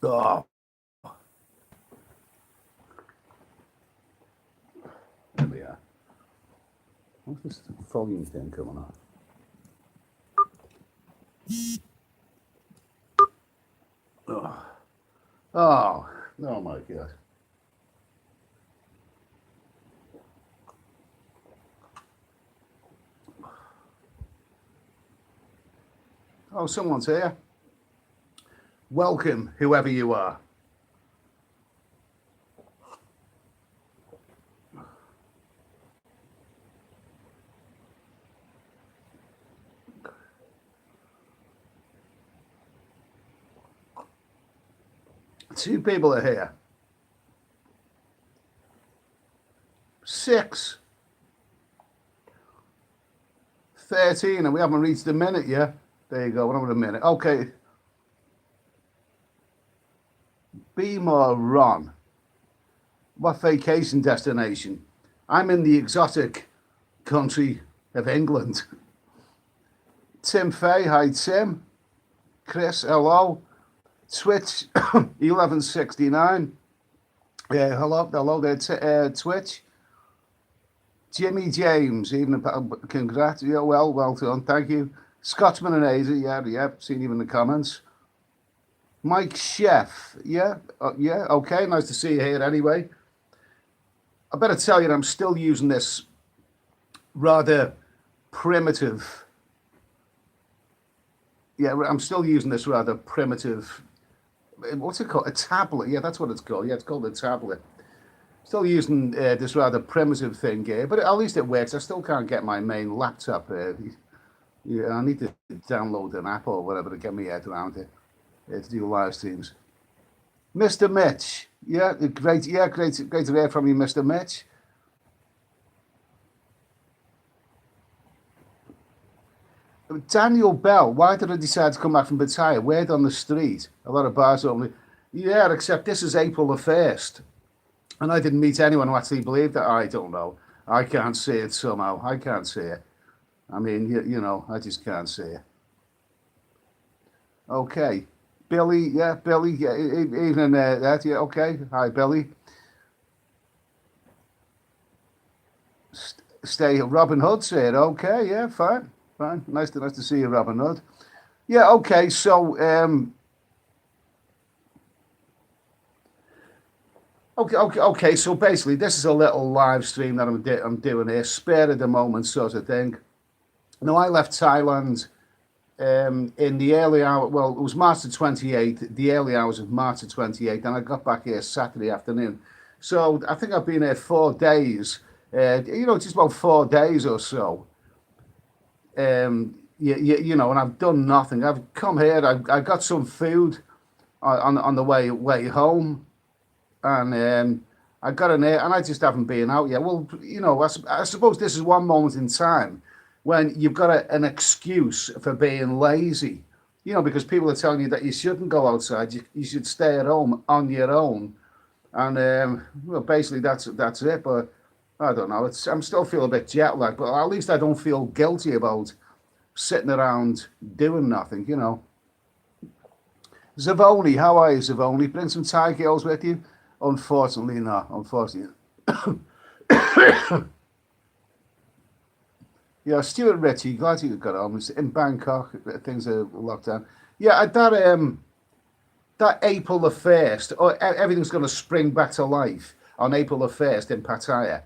Oh, there we are. What's this volume thing coming on? Oh, oh my God. Oh, someone's here. Welcome, whoever you are. Two people are here. 6. 13, and we haven't reached a minute yet. There you go, we're over a minute. Okay. Be more Ron. What vacation destination? I'm in the exotic country of England. Tim Fay, hi Tim. Chris, hello. Twitch, 1169. Yeah, hello there, Twitch. Jimmy James, even congrats. Yeah, well done, thank you. Scotsman and Asia, yeah, seen you in the comments. Mike Chef, yeah, okay, nice to see you here anyway. I better tell you, I'm still using this rather primitive. Yeah, I'm still using this rather primitive. What's it called? A tablet. Yeah, that's what it's called. Yeah, it's called a tablet. Still using this rather primitive thing here, but at least it works. I still can't get my main laptop. Yeah, I need to download an app or whatever to get my head around it to do live streams. Mr. Mitch, yeah, great to hear from you, Mr. Mitch. Daniel Bell, why did I decide to come back from Pattaya? Word on the street, a lot of bars open. Yeah, except this is April the 1st. And I didn't meet anyone who actually believed that. I don't know. I can't see it somehow. I can't see it. I mean, you know, I just can't see it. Okay. Billy, yeah, evening that, yeah, okay. Hi, Billy. Stay, Robin Hood's here. Okay, yeah, fine. Nice to see you, Robin Hood. Yeah, okay, so, Okay. So basically, this is a little live stream that I'm doing here, spare of the moment sort of thing. Now, I left Thailand in the early hour. Well, it was March the 28th, the early hours of March the 28th, and I got back here Saturday afternoon. So I think I've been here 4 days. Just about 4 days or so. You know, and I've done nothing. I've come here. I got some food on the way home, and I got in there, and I just haven't been out yet. Well, you know, I suppose this is one moment in time when you've got an excuse for being lazy, you know, because people are telling you that you shouldn't go outside, you should stay at home on your own, and well, basically that's it. But I don't know. I'm still feeling a bit jet lagged, but at least I don't feel guilty about sitting around doing nothing, you know. Zavoni, how are you, Zavoni? Bring some Thai girls with you? Unfortunately, not. Unfortunately. Yeah, Stuart Ritchie, glad you got home. It's in Bangkok, things are locked down. Yeah, that April the 1st, everything's going to spring back to life on April the 1st in Pattaya.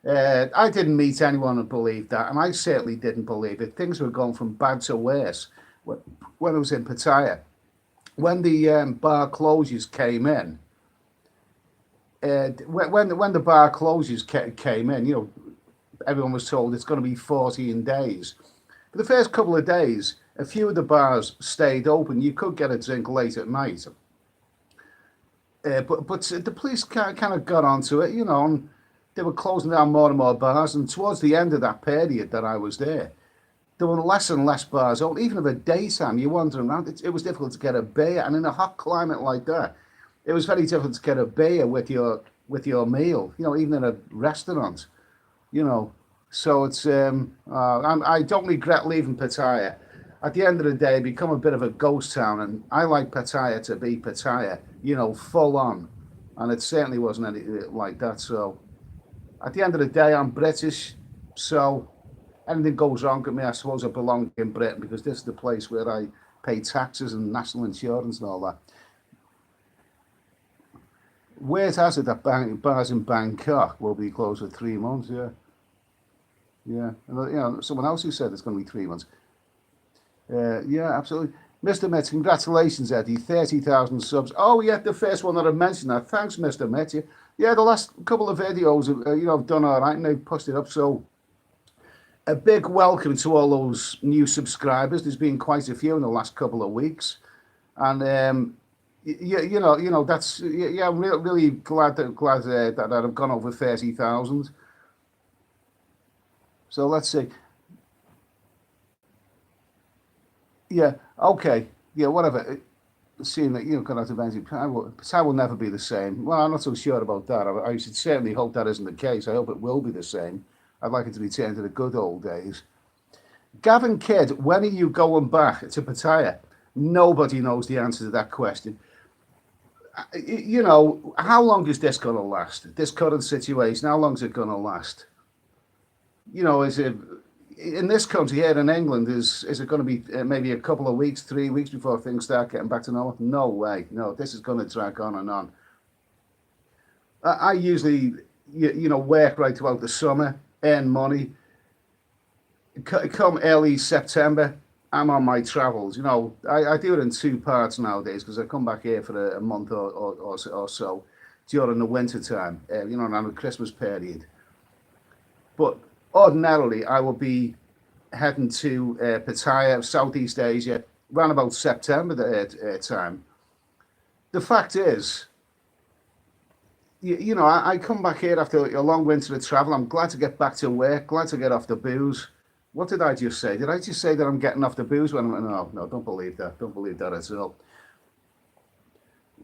I didn't meet anyone who believed that, and I certainly didn't believe it. Things were going from bad to worse when I was in Pattaya. When the bar closures came in, when the bar closures came in, you know, everyone was told it's going to be 14 days. For the first couple of days, a few of the bars stayed open. You could get a drink late at night. But the police kind of got onto it, you know, and they were closing down more and more bars. And towards the end of that period that I was there were less and less bars open. Even in the daytime, you're wandering around. It was difficult to get a beer. And in a hot climate like that, it was very difficult to get a beer with your meal, you know, even in a restaurant, you know. So it's I don't regret leaving Pattaya. at the end of the day, become a bit of a ghost town. And I like Pattaya to be Pattaya, full on. And it certainly wasn't anything like that. So at the end of the day, I'm British. So anything goes wrong with me, I suppose I belong in Britain, because this is the place where I pay taxes and national insurance and all that. Word has it that bars in Bangkok will be closed for 3 months. Yeah, yeah. And, someone else who said it's going to be 3 months. Yeah, absolutely. Mr. Metz, congratulations, Eddie. 30,000 subs. Oh, yeah, the first one that I mentioned that. Thanks, Mr. Metz. Yeah, the last couple of videos, I've done all right and they've pushed it up. So a big welcome to all those new subscribers. There's been quite a few in the last couple of weeks. And, that's, yeah, I'm really glad that I've gone over 30,000. So let's see. Yeah, okay. Yeah, whatever. Seeing that going to eventually, Pattaya will never be the same. Well, I'm not so sure about that. I should certainly hope that isn't the case. I hope it will be the same. I'd like it to return to the good old days. Gavin Kidd, when are you going back to Pattaya? Nobody knows the answer to that question. How long is this going to last? This current situation, how long is it going to last? Is it in this country here in England? Is it going to be maybe a couple of weeks, 3 weeks before things start getting back to normal? No way. No, this is going to drag on and on. I usually, work right throughout the summer, earn money. Come early September, I'm on my travels. I do it in 2 parts nowadays, because I come back here for a month or so during the winter time, around the Christmas period. But ordinarily, I will be heading to Pattaya, Southeast Asia, around about September time. The fact is, I come back here after a long winter of travel. I'm glad to get back to work, glad to get off the booze. What did I just say? Did I just say that I'm getting off the booze? No, don't believe that. Don't believe that at all.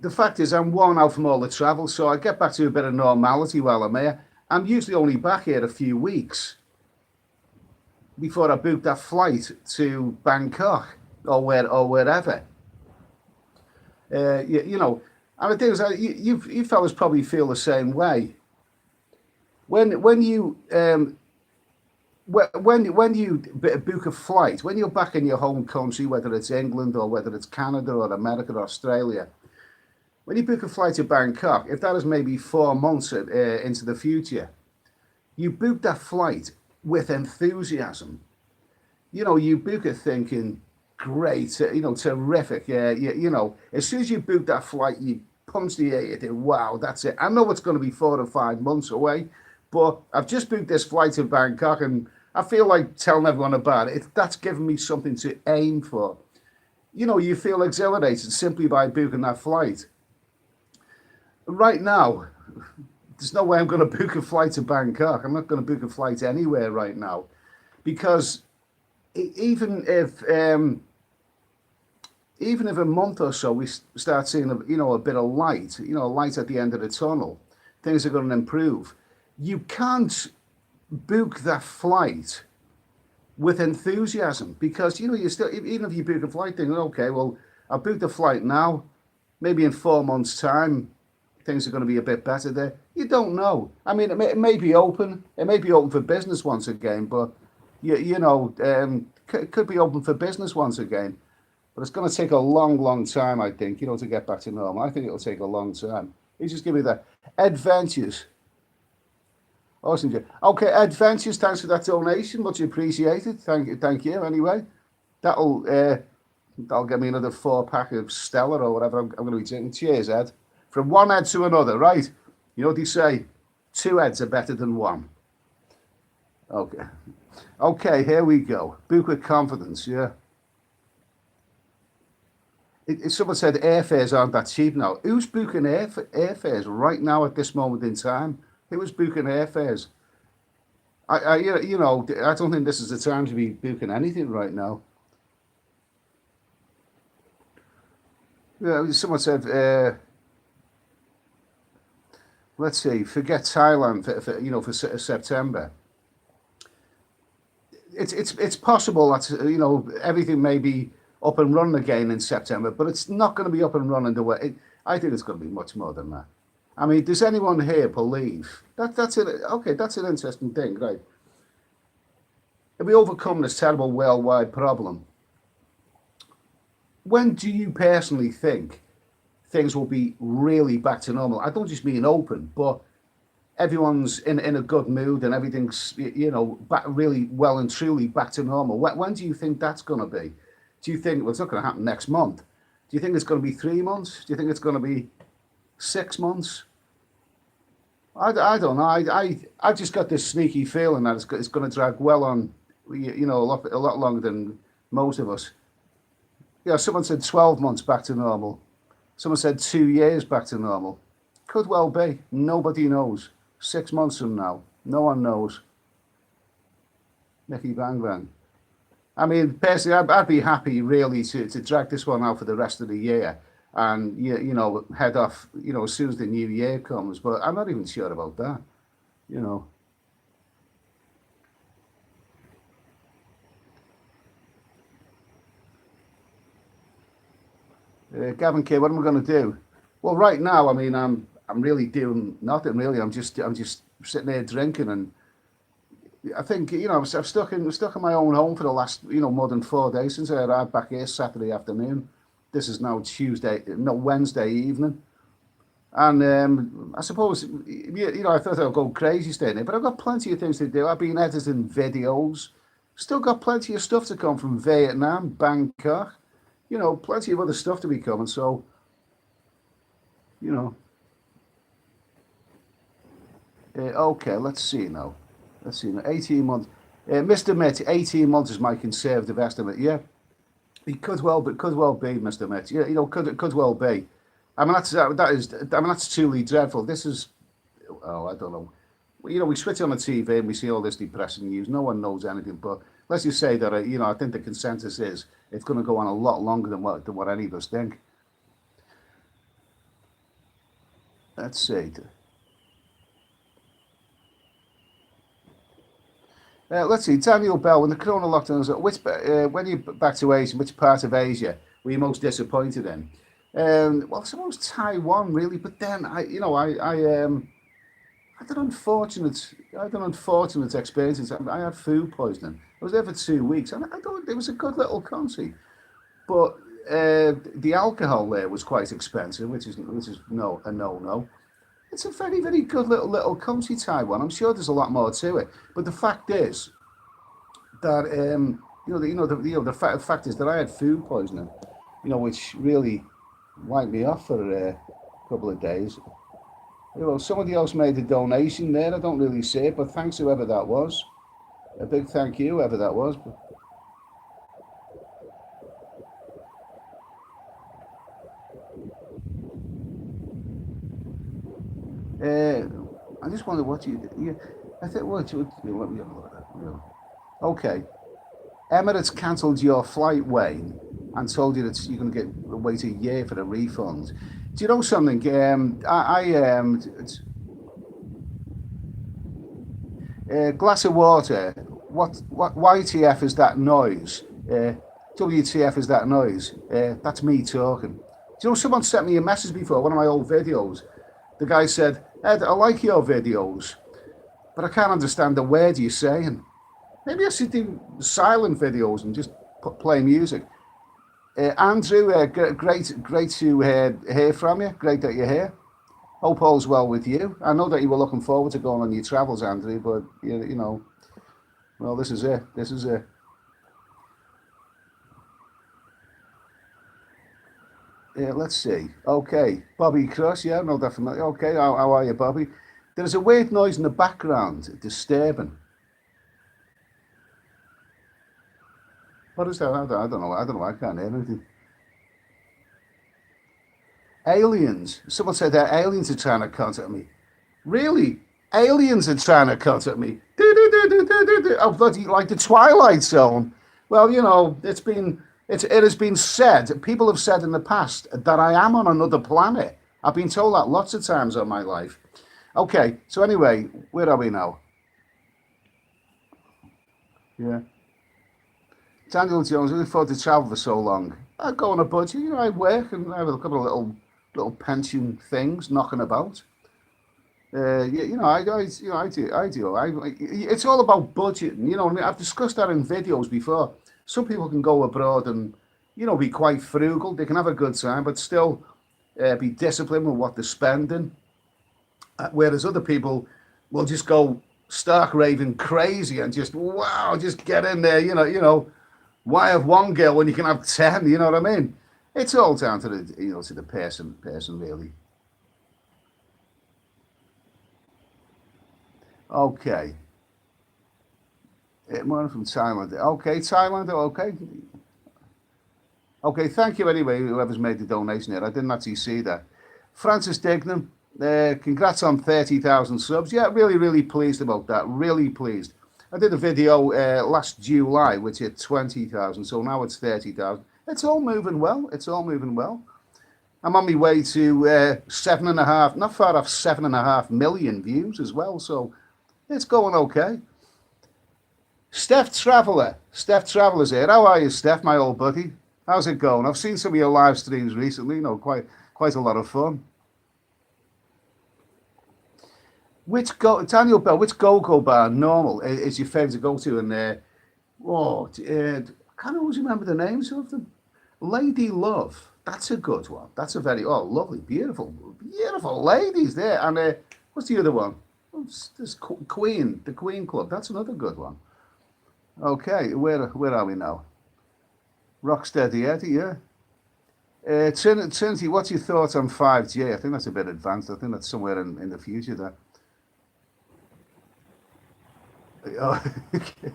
The fact is, I'm worn out from all the travel, so I get back to a bit of normality while I'm here. I'm usually only back here a few weeks before I book that flight to Bangkok or wherever. And the thing is, you fellas probably feel the same way. When you book a flight, when you're back in your home country, whether it's England or whether it's Canada or America or Australia, when you book a flight to Bangkok, if that is maybe 4 months into the future, you book that flight with enthusiasm. You book it thinking, great, terrific. As soon as you book that flight, you punch the air, you think, wow, that's it. I know it's going to be 4 to 5 months away, but I've just booked this flight to Bangkok and I feel like telling everyone about it. That's given me something to aim for. You feel exhilarated simply by booking that flight. Right now, there's no way I'm going to book a flight to Bangkok. I'm not going to book a flight anywhere right now, because even if a month or so we start seeing a bit of light, light at the end of the tunnel, things are going to improve. You can't book that flight with enthusiasm, because you still, even if you book a flight, thinking, okay, well, I'll book the flight now, maybe in 4 months' time things are going to be a bit better there. You don't know. I mean, it may be open. It may be open for business once again, but it could be open for business once again. But it's going to take a long, long time, I think, to get back to normal. I think it'll take a long time. You just give me that. Adventures. Awesome. Okay, Adventures, thanks for that donation. Much appreciated. Thank you. Anyway, that'll get me another 4-pack of Stella or whatever I'm going to be drinking. Cheers, Ed. From one Ed to another, right? You know what they say? 2 Eds are better than 1. Okay, here we go. Book with confidence, yeah. Someone said airfares aren't that cheap now. Who's booking airfares right now at this moment in time? Who is booking airfares? I don't think this is the time to be booking anything right now. Yeah, someone said, let's see, forget Thailand for September. it's possible that everything may be up and running again in September, but it's not going to be up and running the way. I think it's going to be much more than that. I mean, does anyone here believe that's it? Okay, that's an interesting thing, right? If we overcome this terrible worldwide problem, when do you personally think things will be really back to normal? I don't just mean open, but everyone's in a good mood and everything's back really well and truly back to normal. When do you think that's going to be? Do you think, well, it's not going to happen next month? Do you think it's going to be 3 months? Do you think it's going to be 6 months? I don't know. I just got this sneaky feeling that it's going to drag well on, a lot longer than most of us. Yeah, someone said 12 months back to normal. Someone said 2 years back to normal. Could well be. Nobody knows. 6 months from now, no one knows. Nicky Bang Bang. I mean, personally, I'd be happy really to drag this one out for the rest of the year and head off as soon as the new year comes. But I'm not even sure about that. Gavin K, what am I going to do? Well, right now, I mean, I'm really doing nothing really. I'm just sitting there drinking, and I think I've stuck in my own home for the last more than 4 days since I arrived back here Saturday afternoon. This is now Wednesday evening, and I suppose I thought I'd go crazy staying there, but I've got plenty of things to do. I've been editing videos, still got plenty of stuff to come from Vietnam, Bangkok, plenty of other stuff to be coming. So, okay, let's see now. 18 months. Mr. Mitt, 18 months is my conservative estimate. Yeah, it could well be, Mr. Mitt. Yeah, could well be. I mean, that's truly dreadful. This is, I don't know. We switch on the TV and we see all this depressing news. No one knows anything, but let's just say that I think the consensus is it's going to go on a lot longer than what any of us think. Let's see. Let's see, Daniel Bell, when the corona lockdowns, when you're back to Asia, which part of Asia were you most disappointed in? Well, I suppose Taiwan, really, but then I had an unfortunate experience. I had food poisoning. I was there for 2 weeks, and I thought it was a good little country, but the alcohol there was quite expensive, which is no. It's a very, very good little country, Taiwan. I'm sure there's a lot more to it, but the fact is that the fact is that I had food poisoning, which really wiped me off for a couple of days. Somebody else made a donation there. I don't really see it, but thanks whoever that was. A big thank you, whoever that was. I just wonder what you. I think what you. Let me have a look at that. Okay, Emirates cancelled your flight, Wayne, and told you that you're going to wait a year for the refund. Do you know something? Glass of water. What YTF is that noise? WTF is that noise? That's me talking. Do you know someone sent me a message before, one of my old videos? The guy said, Ed, I like your videos, but I can't understand the word you're saying. Maybe I should do silent videos and just play music. Andrew, great to hear from you. Great that you're here. Hope all's well with you. I know that you were looking forward to going on your travels, Andrew, but well, this is it. Yeah, let's see. Okay, Bobby Cross. Yeah, no, definitely. Okay, how are you, Bobby? There's a weird noise in the background, disturbing. What is that? I don't know. I can't hear anything. Aliens. Someone said that aliens are trying to contact me. Really? Aliens are trying to contact me. Oh, bloody, like the Twilight Zone. Well, it has been said, people have said in the past that I am on another planet. I've been told that lots of times in my life. Okay, so anyway, where are we now? Yeah. Daniel Jones, I look forward to travel for so long. I go on a budget, I work and I have a couple of little pension things knocking about. It's all about budgeting. I mean, I've discussed that in videos before. Some people can go abroad and, be quite frugal. They can have a good time, but still be disciplined with what they're spending. Whereas other people will just go stark raving crazy and just wow, just get in there. Why have one girl when you can have 10? You know what I mean? It's all down to the person really. Okay. More from Thailand. Okay, Thailand. Okay. Okay, thank you anyway, whoever's made the donation here. I didn't actually see that. Francis Dignam, congrats on 30,000 subs. Yeah, really, really pleased about that. Really pleased. I did a video last July, which hit 20,000, so now it's 30,000. It's all moving well. It's all moving well. I'm on my way to 7.5, not far off 7.5 million views as well, so it's going okay. Steph Traveller's here. How are you, Steph, my old buddy? How's it going? I've seen some of your live streams recently. Quite a lot of fun. Daniel Bell? Which go-go bar normal is your favourite to go to? And I can't always remember the names of them. Lady Love. That's a good one. That's a very lovely, beautiful, beautiful ladies there. And what's the other one? There's Queen, the Queen Club. That's another good one. Okay, where are we now? Rocksteady Eddie, yeah. Trinity, what's your thoughts on 5G? I think that's a bit advanced. I think that's somewhere in the future there. Oh, okay.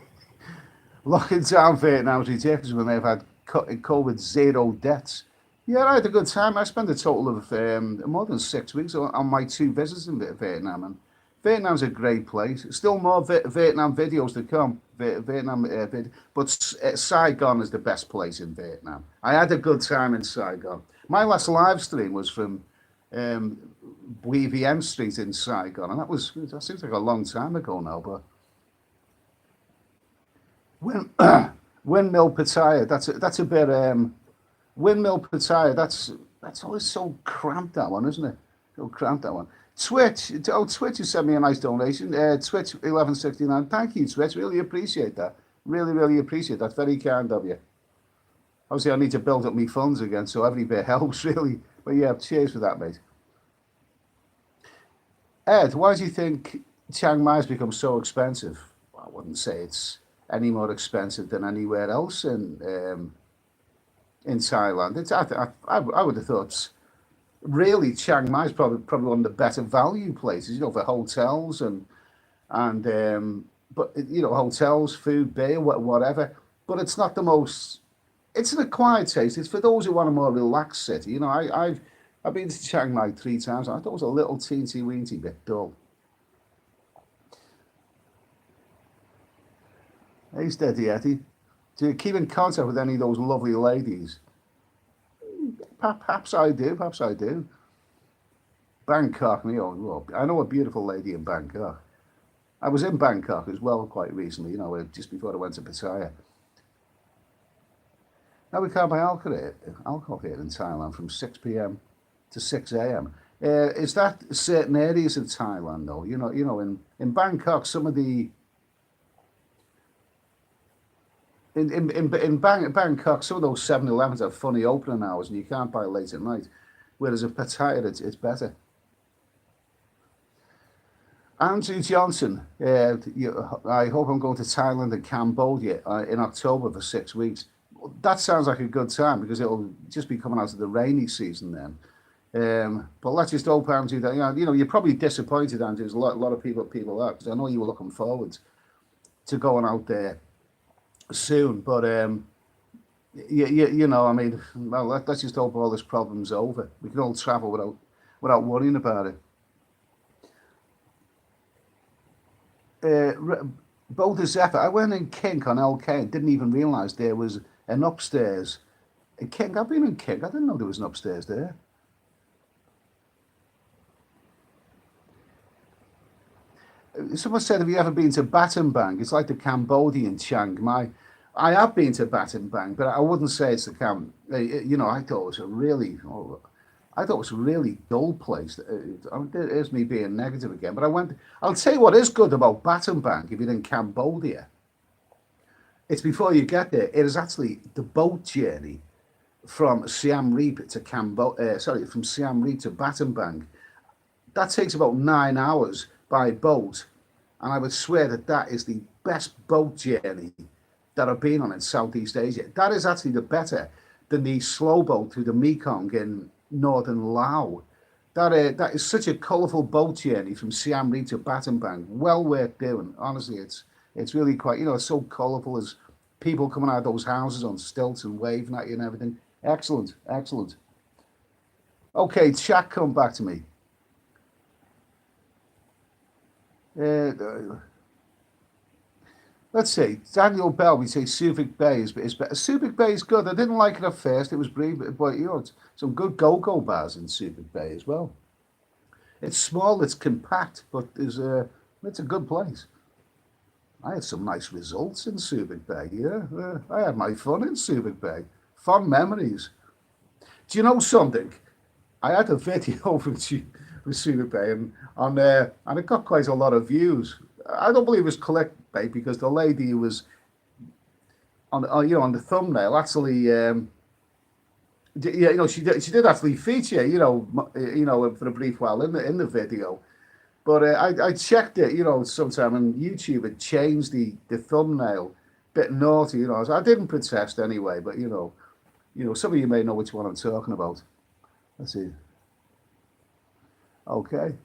Locking down Vietnam's ridiculous when they've had COVID zero deaths. Yeah, I had a good time. I spent a total of more than 6 weeks on my 2 visits in Vietnam. And Vietnam's a great place. Still more Vietnam videos to come. But Saigon is the best place in Vietnam. I had a good time in Saigon. My last live stream was from Bui Vien Street in Saigon, and that seems like a long time ago now. But Win, Windmill Pattaya, that's a bit Windmill Pattaya. That's always so cramped, that one, isn't it? So cramped, that one. Twitch has sent me a nice donation. Twitch 1169. Thank you, Twitch. Really appreciate that. Really, really appreciate that. Very kind of you. Obviously, I need to build up my funds again, so every bit helps, really. But yeah, cheers for that, mate. Ed, why do you think Chiang Mai's become so expensive? Well, I wouldn't say it's any more expensive than anywhere else in Thailand. I would have thought really Chiang Mai is probably one of the better value places, for hotels and but hotels, food, beer, whatever. But it's not the most. It's an acquired taste. It's for those who want a more relaxed city. I've been to Chiang Mai 3 times. I thought it was a little teensy weensy bit dull. Hey, steady Eddie. Do you keep in contact with any of those lovely ladies? Perhaps I do. Perhaps I do. Bangkok, I know a beautiful lady in Bangkok. I was in Bangkok as well quite recently, just before I went to Pattaya. Now we can't buy alcohol here in Thailand from 6 p.m. to 6 a.m. Is that certain areas of Thailand though? In Bangkok, some of the in Bangkok, some of those 7-Elevens have funny opening hours, and you can't buy late at night. Whereas in Pattaya, it's better. Andrew Johnson, I hope I'm going to Thailand and Cambodia in October for 6 weeks. That sounds like a good time because it'll just be coming out of the rainy season then. But let's just hope, Andrew, that you're probably disappointed, Andrew. There's a lot of people are, because I know you were looking forward to going out there soon. But I mean, well, let's just hope all this problem's over. We can all travel without worrying about it. Both Zephyr, I went in Kink on LK and didn't even realise there was an upstairs. Kink, I've been in Kink. I didn't know there was an upstairs there. Someone said, have you ever been to Battambang? It's like the Cambodian Chiang Mai. I have been to Battenbang, but I wouldn't say it's the camp. You know, I thought it was a really dull place. There's me being negative again. But I went. I'll tell you what is good about Battenbang if you're in Cambodia. It's before you get there. It is actually the boat journey from Siem Reap to from Siem Reap to Battenbang. That takes about 9 hours by boat, and I would swear that that is the best boat journey that I've been on in Southeast Asia. That is actually the better than the slow boat through the Mekong in northern Laos. That is such a colourful boat journey from Siem Reap to Battambang. Well worth doing. Honestly, it's really quite, it's so colourful as people coming out of those houses on stilts and waving at you and everything. Excellent, excellent. Okay, chat, come back to me. Uh, let's see. Daniel Bell, we say Subic Bay is better. Subic Bay is good. I didn't like it at first. It was brief, but it's some good go-go bars in Subic Bay as well. It's small, it's compact, but it's a good place. I had some nice results in Subic Bay. Yeah, I had my fun in Subic Bay. Fond memories. Do you know something? I had a video from Subic Bay, and it got quite a lot of views. I don't believe it was clickbait because the lady who was on the thumbnail actually she did actually feature for a brief while in the video. But I checked it, sometime, and YouTube had changed the thumbnail, bit naughty, So I didn't protest anyway, but some of you may know which one I'm talking about. Let's see. Okay.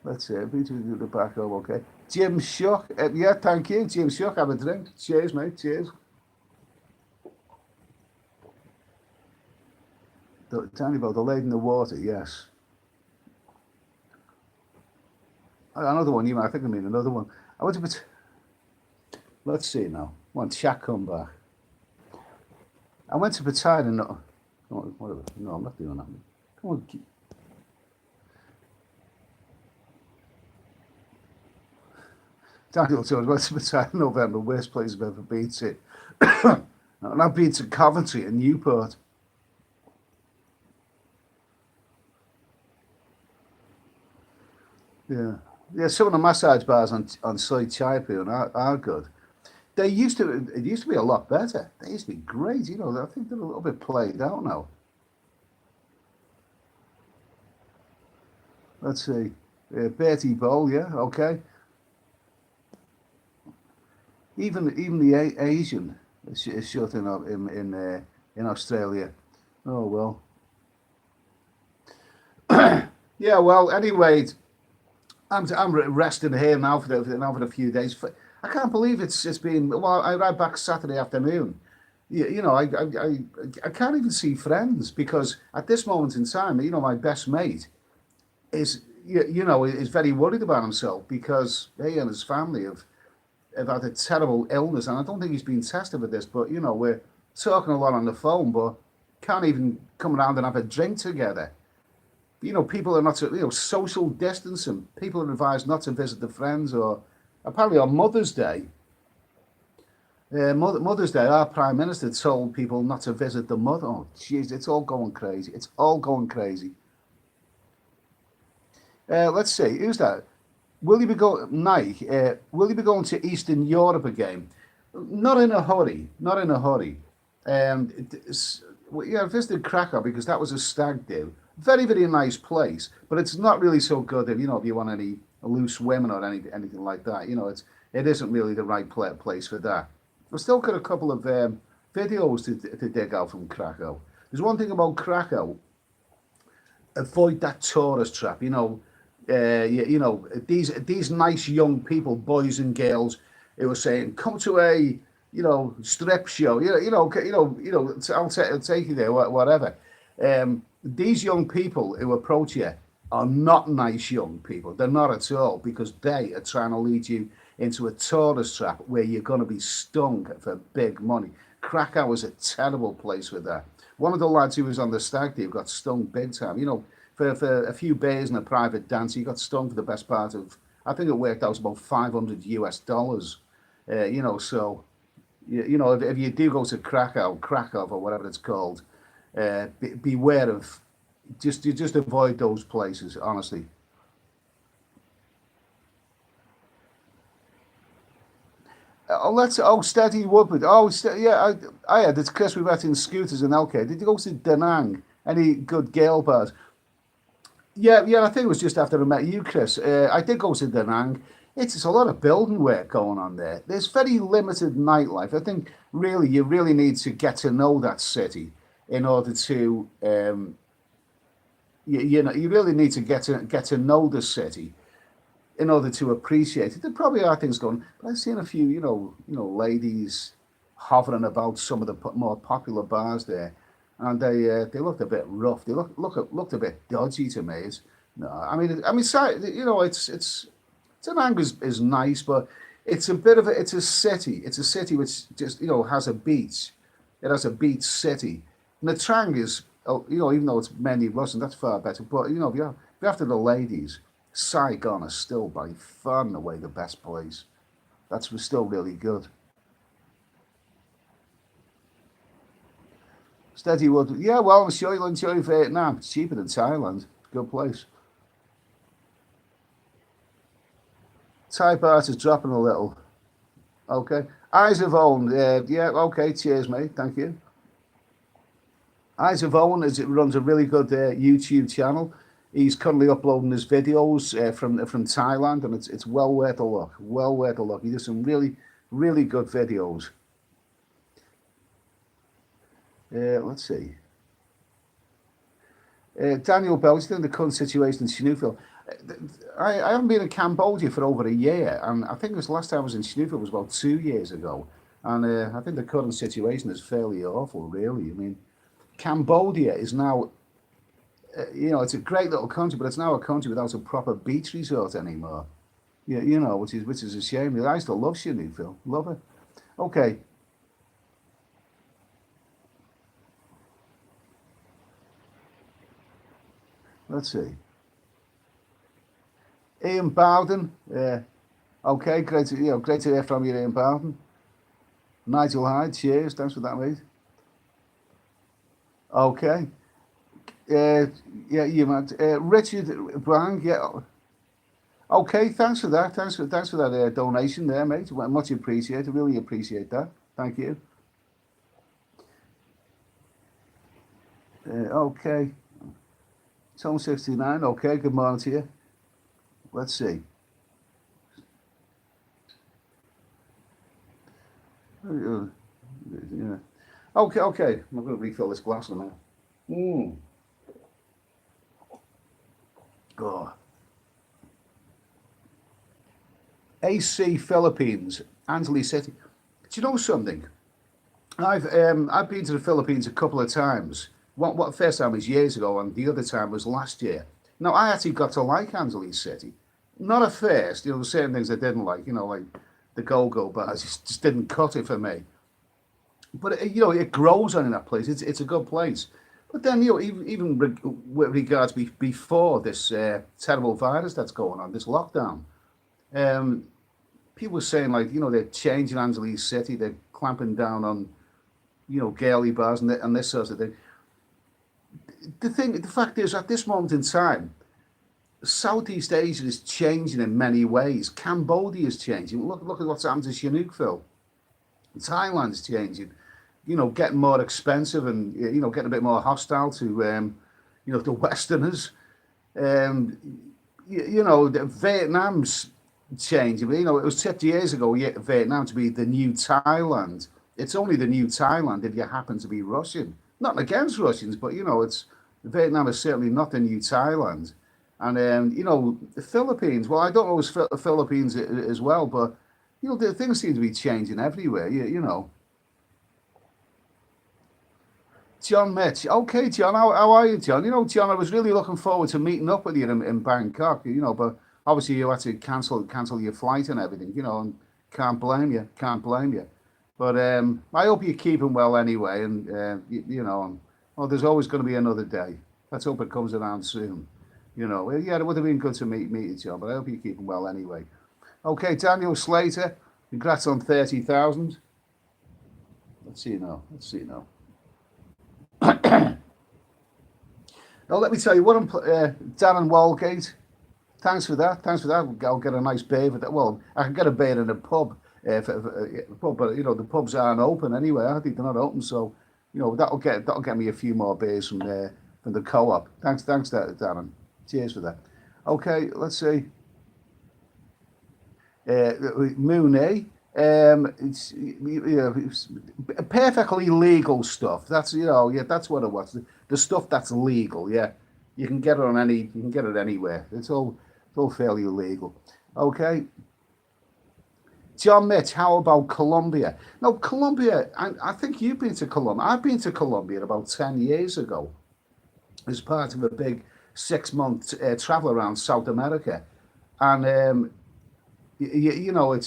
Let's see. Between the back home. Okay. Jim Shook. Yeah, thank you, Jim Shook. Have a drink. Cheers, mate. Cheers. Tell me about the lady in the water. Yes. Another one. I think I mean another one. I want to. Let's see now. One chat come back. I went to Poseidon. No, whatever. No, I'm not doing that. Come on. Daniel Jones went to Poseidon in November. Worst place I've ever been to. And I've been to Coventry and Newport. Yeah. Yeah, some of the massage bars on site Chaipu are good. It used to be a lot better. They used to be great, I think they're a little bit played out now. Let's see. Bertie Bowl, yeah, okay. Even the Asian is shut in Australia. Oh well. Yeah, well, anyway, I'm resting here now for a few days. I can't believe it's been. Well, I arrived back Saturday afternoon. I can't even see friends because at this moment in time, my best mate is very worried about himself because he and his family have had a terrible illness, and I don't think he's been tested for this. But we're talking a lot on the phone, but can't even come around and have a drink together. People are not social distancing. People are advised not to visit the friends, or apparently on Mother's Day. Mother's Day, our Prime Minister told people not to visit the mother. Oh, jeez, it's all going crazy. It's all going crazy. Let's see, who's that? Will you be going, Nike? Will you be going to Eastern Europe again? Not in a hurry. Not in a hurry. I visited Krakow because that was a stag do. Very, very nice place, but it's not really so good if you want any loose women or anything like that. It isn't really the right place for that. I've still got a couple of videos to dig out from Krakow. There's one thing about Krakow: avoid that tourist trap. These nice young people, boys and girls, who are saying, "Come to a strip show." I'll take you there, whatever. These young people who approach you are not nice young people. They're not at all, because they are trying to lead you into a tourist trap where you're going to be stung for big money. Krakow is a terrible place for that. One of the lads who was on the stag do got stung big time. For a few beers and a private dance, he got stung for the best part of, I think it worked out about $500 US. So if you do go to Krakow or whatever it's called, beware of just avoid those places. Honestly. Steady Woodward. Yeah, I had. It's Chris. We met in scooters in LK. Did you go to Da Nang? Any good Gale bars? Yeah. I think it was just after I met you, Chris. I did go to Da Nang. It's a lot of building work going on there. There's very limited nightlife. I think really you really need to get to know that city in order to you really need to get to know the city in order to appreciate it. There probably are things going, but I've seen a few, ladies hovering about some of the more popular bars there, and they looked a bit rough. They looked a bit dodgy to me. No, it's Penang is nice, but it's a city. It's a city which just has a beach. It has a beach city. And the Trang is, even though it's mainly Russian, that's far better. But if you're after the ladies, Saigon is still by far and away the best place. That's still really good. Steady wood, yeah. Well, I'm sure you'll enjoy Vietnam. It's cheaper than Thailand. Good place. Thai baht is dropping a little. Okay. Eyes of Own. Yeah. Okay. Cheers, mate. Thank you. Eyes of Owen runs a really good YouTube channel. He's currently uploading his videos from Thailand, and it's well worth a look. Well worth a look. He does some really good videos. Let's see. Daniel Belcher in the current situation in Chinookville. I haven't been in Cambodia for over a year, and I think the last time I was in Chinookville was about 2 years ago. And I think the current situation is fairly awful, really. I mean, Cambodia is now, it's a great little country, but it's now a country without a proper beach resort anymore. Yeah, which is a shame. I used to love Chinookville, love it. Okay, let's see. Ian Bowden. Okay, great to hear from you, Ian Bowden. Nigel Hyde. Cheers. Thanks for that, mate. Okay. Yeah, you might. Richard Brang. Yeah. Okay. Thanks for that. Thanks for that donation there, mate. Much appreciated. Really appreciate that. Thank you. Okay. Tom 69. Okay. Good morning to you. Let's see. Yeah. Okay. I'm going to refill this glass in a minute. Oh. AC Philippines, Angeles City. Do you know something? I've been to the Philippines a couple of times. What first time was years ago, and the other time was last year. Now I actually got to like Angeles City. Not at first, there's certain things I didn't like, like the go-go bars just didn't cut it for me. But it grows on in that place. It's a good place. But then even with regards before this terrible virus that's going on, this lockdown, um, people were saying like they're changing Angeles City, they're clamping down on girly bars and this sort of thing. The fact is, at this moment in time, Southeast Asia is changing in many ways. Cambodia is changing. Look at what's happened to Chinookville. Thailand's changing. Getting more expensive and getting a bit more hostile to the Westerners. Um, Vietnam's changing. It was tipped years ago, Vietnam to be the new Thailand. It's only the new Thailand if you happen to be Russian. Not against Russians, but it's Vietnam is certainly not the new Thailand. And the Philippines. Well, I don't know the Philippines as well, but the things seem to be changing everywhere. John Mitch. Okay, John, how are you, John? John, I was really looking forward to meeting up with you in Bangkok, but obviously you had to cancel your flight and everything, and can't blame you, can't blame you. But I hope you're keeping well anyway, and well, there's always going to be another day. Let's hope it comes around soon. Yeah, it would have been good to meet you, John, but I hope you're keeping well anyway. Okay, Daniel Slater. Congrats on 30,000. Let's see now. Let's see now. Now let me tell you what I'm. Darren Walgate. Thanks for that. Thanks for that. I'll get a nice beer with that. Well, I can get a beer in a pub, pub, but you know the pubs aren't open anyway. I think they're not open, so you know that'll get me a few more beers from the co-op. Thanks, Darren. Cheers for that. Okay, let's see. Mooney. It's perfectly legal stuff. That's yeah, that's what it was. The stuff that's legal. Yeah, you can get it anywhere. It's all fairly illegal. Okay, John Mitch. How about Colombia? No, Colombia. I think you've been to Colombia. I've been to Colombia about 10 years ago as part of a big 6 month travel around South America, and you know,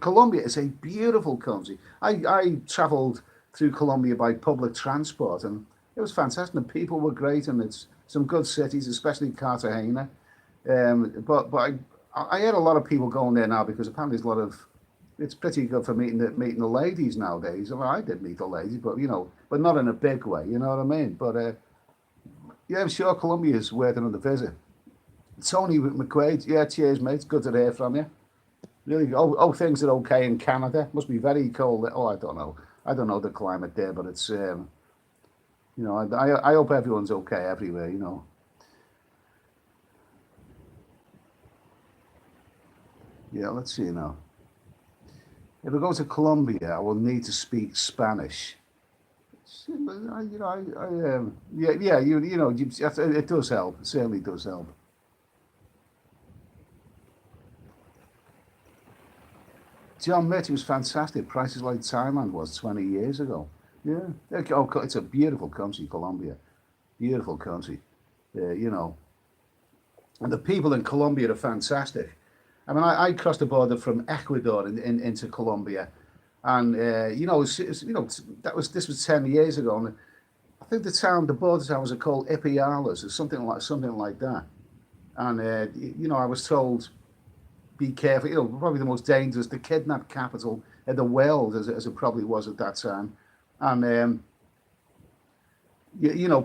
Colombia is a beautiful country. I travelled through Colombia by public transport, and it was fantastic. The people were great, and it's some good cities, especially Cartagena. But I heard a lot of people going there now because apparently there's a lot of. It's pretty good for meeting the ladies nowadays. Well, I did meet the ladies, but but not in a big way. You know what I mean? But yeah, I'm sure Colombia is worth another visit. Tony McQuaid, yeah, cheers, mate. Good to hear from you. Really, things are okay in Canada. Must be very cold. Oh, I don't know. I don't know the climate there, but it's I hope everyone's okay everywhere. Yeah, let's see now. If I go to Colombia, I will need to speak Spanish. Yeah, it does help. It certainly does help. John Mitty was fantastic. Prices like Thailand was 20 years ago. Yeah. It's a beautiful country, Colombia. Beautiful country. You know, and the people in Colombia are fantastic. I mean, I crossed the border from Ecuador into Colombia, and this was 10 years ago, and I think the border towns are called Ipiales or something like that. And I was told be careful. Probably the most dangerous, the kidnap capital in the world, as it probably was at that time. And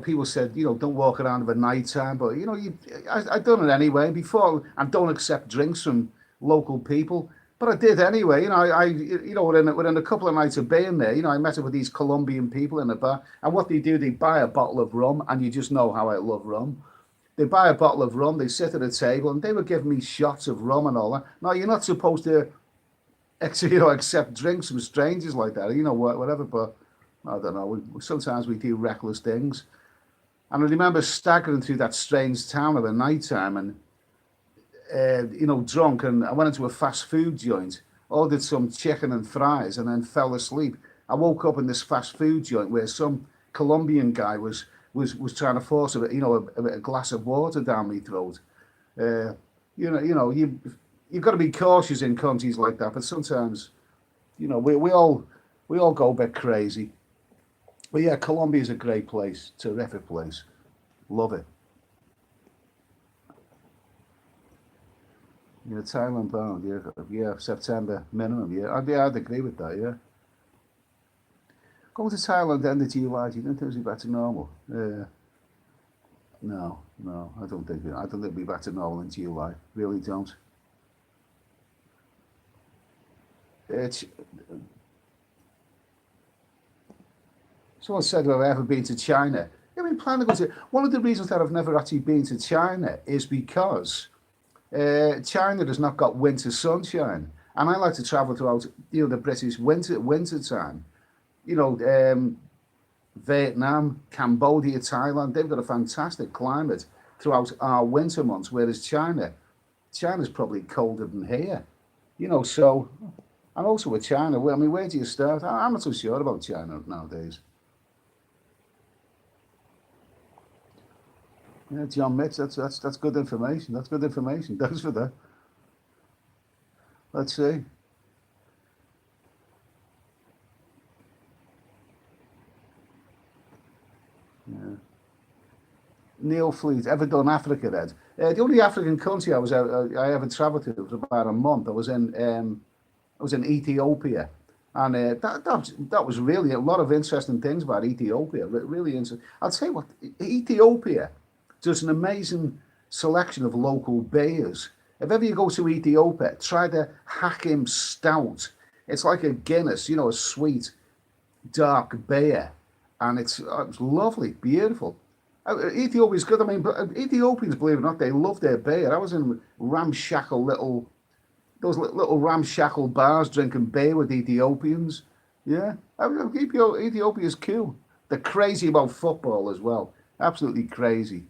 people said, don't walk around at night time, but I done it anyway before, and don't accept drinks from local people. But I did anyway. Within a couple of nights of being there, I met up with these Colombian people in a bar, and what they do, they buy a bottle of rum, and you just know how I love rum. They buy a bottle of rum, they sit at a table, and they were giving me shots of rum and all that. Now, you're not supposed to accept drinks from strangers like that, whatever, but I don't know. Sometimes we do reckless things. And I remember staggering through that strange town at a night time and, drunk, and I went into a fast food joint, ordered some chicken and fries, and then fell asleep. I woke up in this fast food joint where some Colombian guy was trying to force a glass of water down my throat. Uh, you've got to be cautious in countries like that, but sometimes we all go a bit crazy. But yeah, Colombia is a great place, terrific place, love it. Yeah, Thailand bound, yeah, September minimum, I'd agree with that, yeah. Going to Thailand end of July, do you think things will be back to normal? No, no, I don't think it'll be back to normal in July. Really don't. It's Someone said, "Have I ever been to China?" I mean, plan to go to. One of the reasons that I've never actually been to China is because China has not got winter sunshine, and I like to travel throughout the British winter time. You know, um, Vietnam, Cambodia, Thailand, they've got a fantastic climate throughout our winter months, whereas China's probably colder than here. So and also with China, I mean, where do you start? I'm not so sure about China nowadays. Yeah, John Mitch, that's good information. That's good information. Thanks for that. Let's see. Neil Fleet, ever done Africa, Ed? The only African country I ever travelled to was about a month. I was in Ethiopia, and that was really a lot of interesting things about Ethiopia. Really interesting. I'll tell you what, Ethiopia does an amazing selection of local beers. If ever you go to Ethiopia, try the Hakim Stout. It's like a Guinness, a sweet, dark beer, and it's lovely, beautiful. Ethiopia's good. I mean, but Ethiopians, believe it or not, they love their beer. I was in ramshackle those little ramshackle bars drinking beer with Ethiopians. Yeah, Ethiopia's cool. They're crazy about football as well. Absolutely crazy.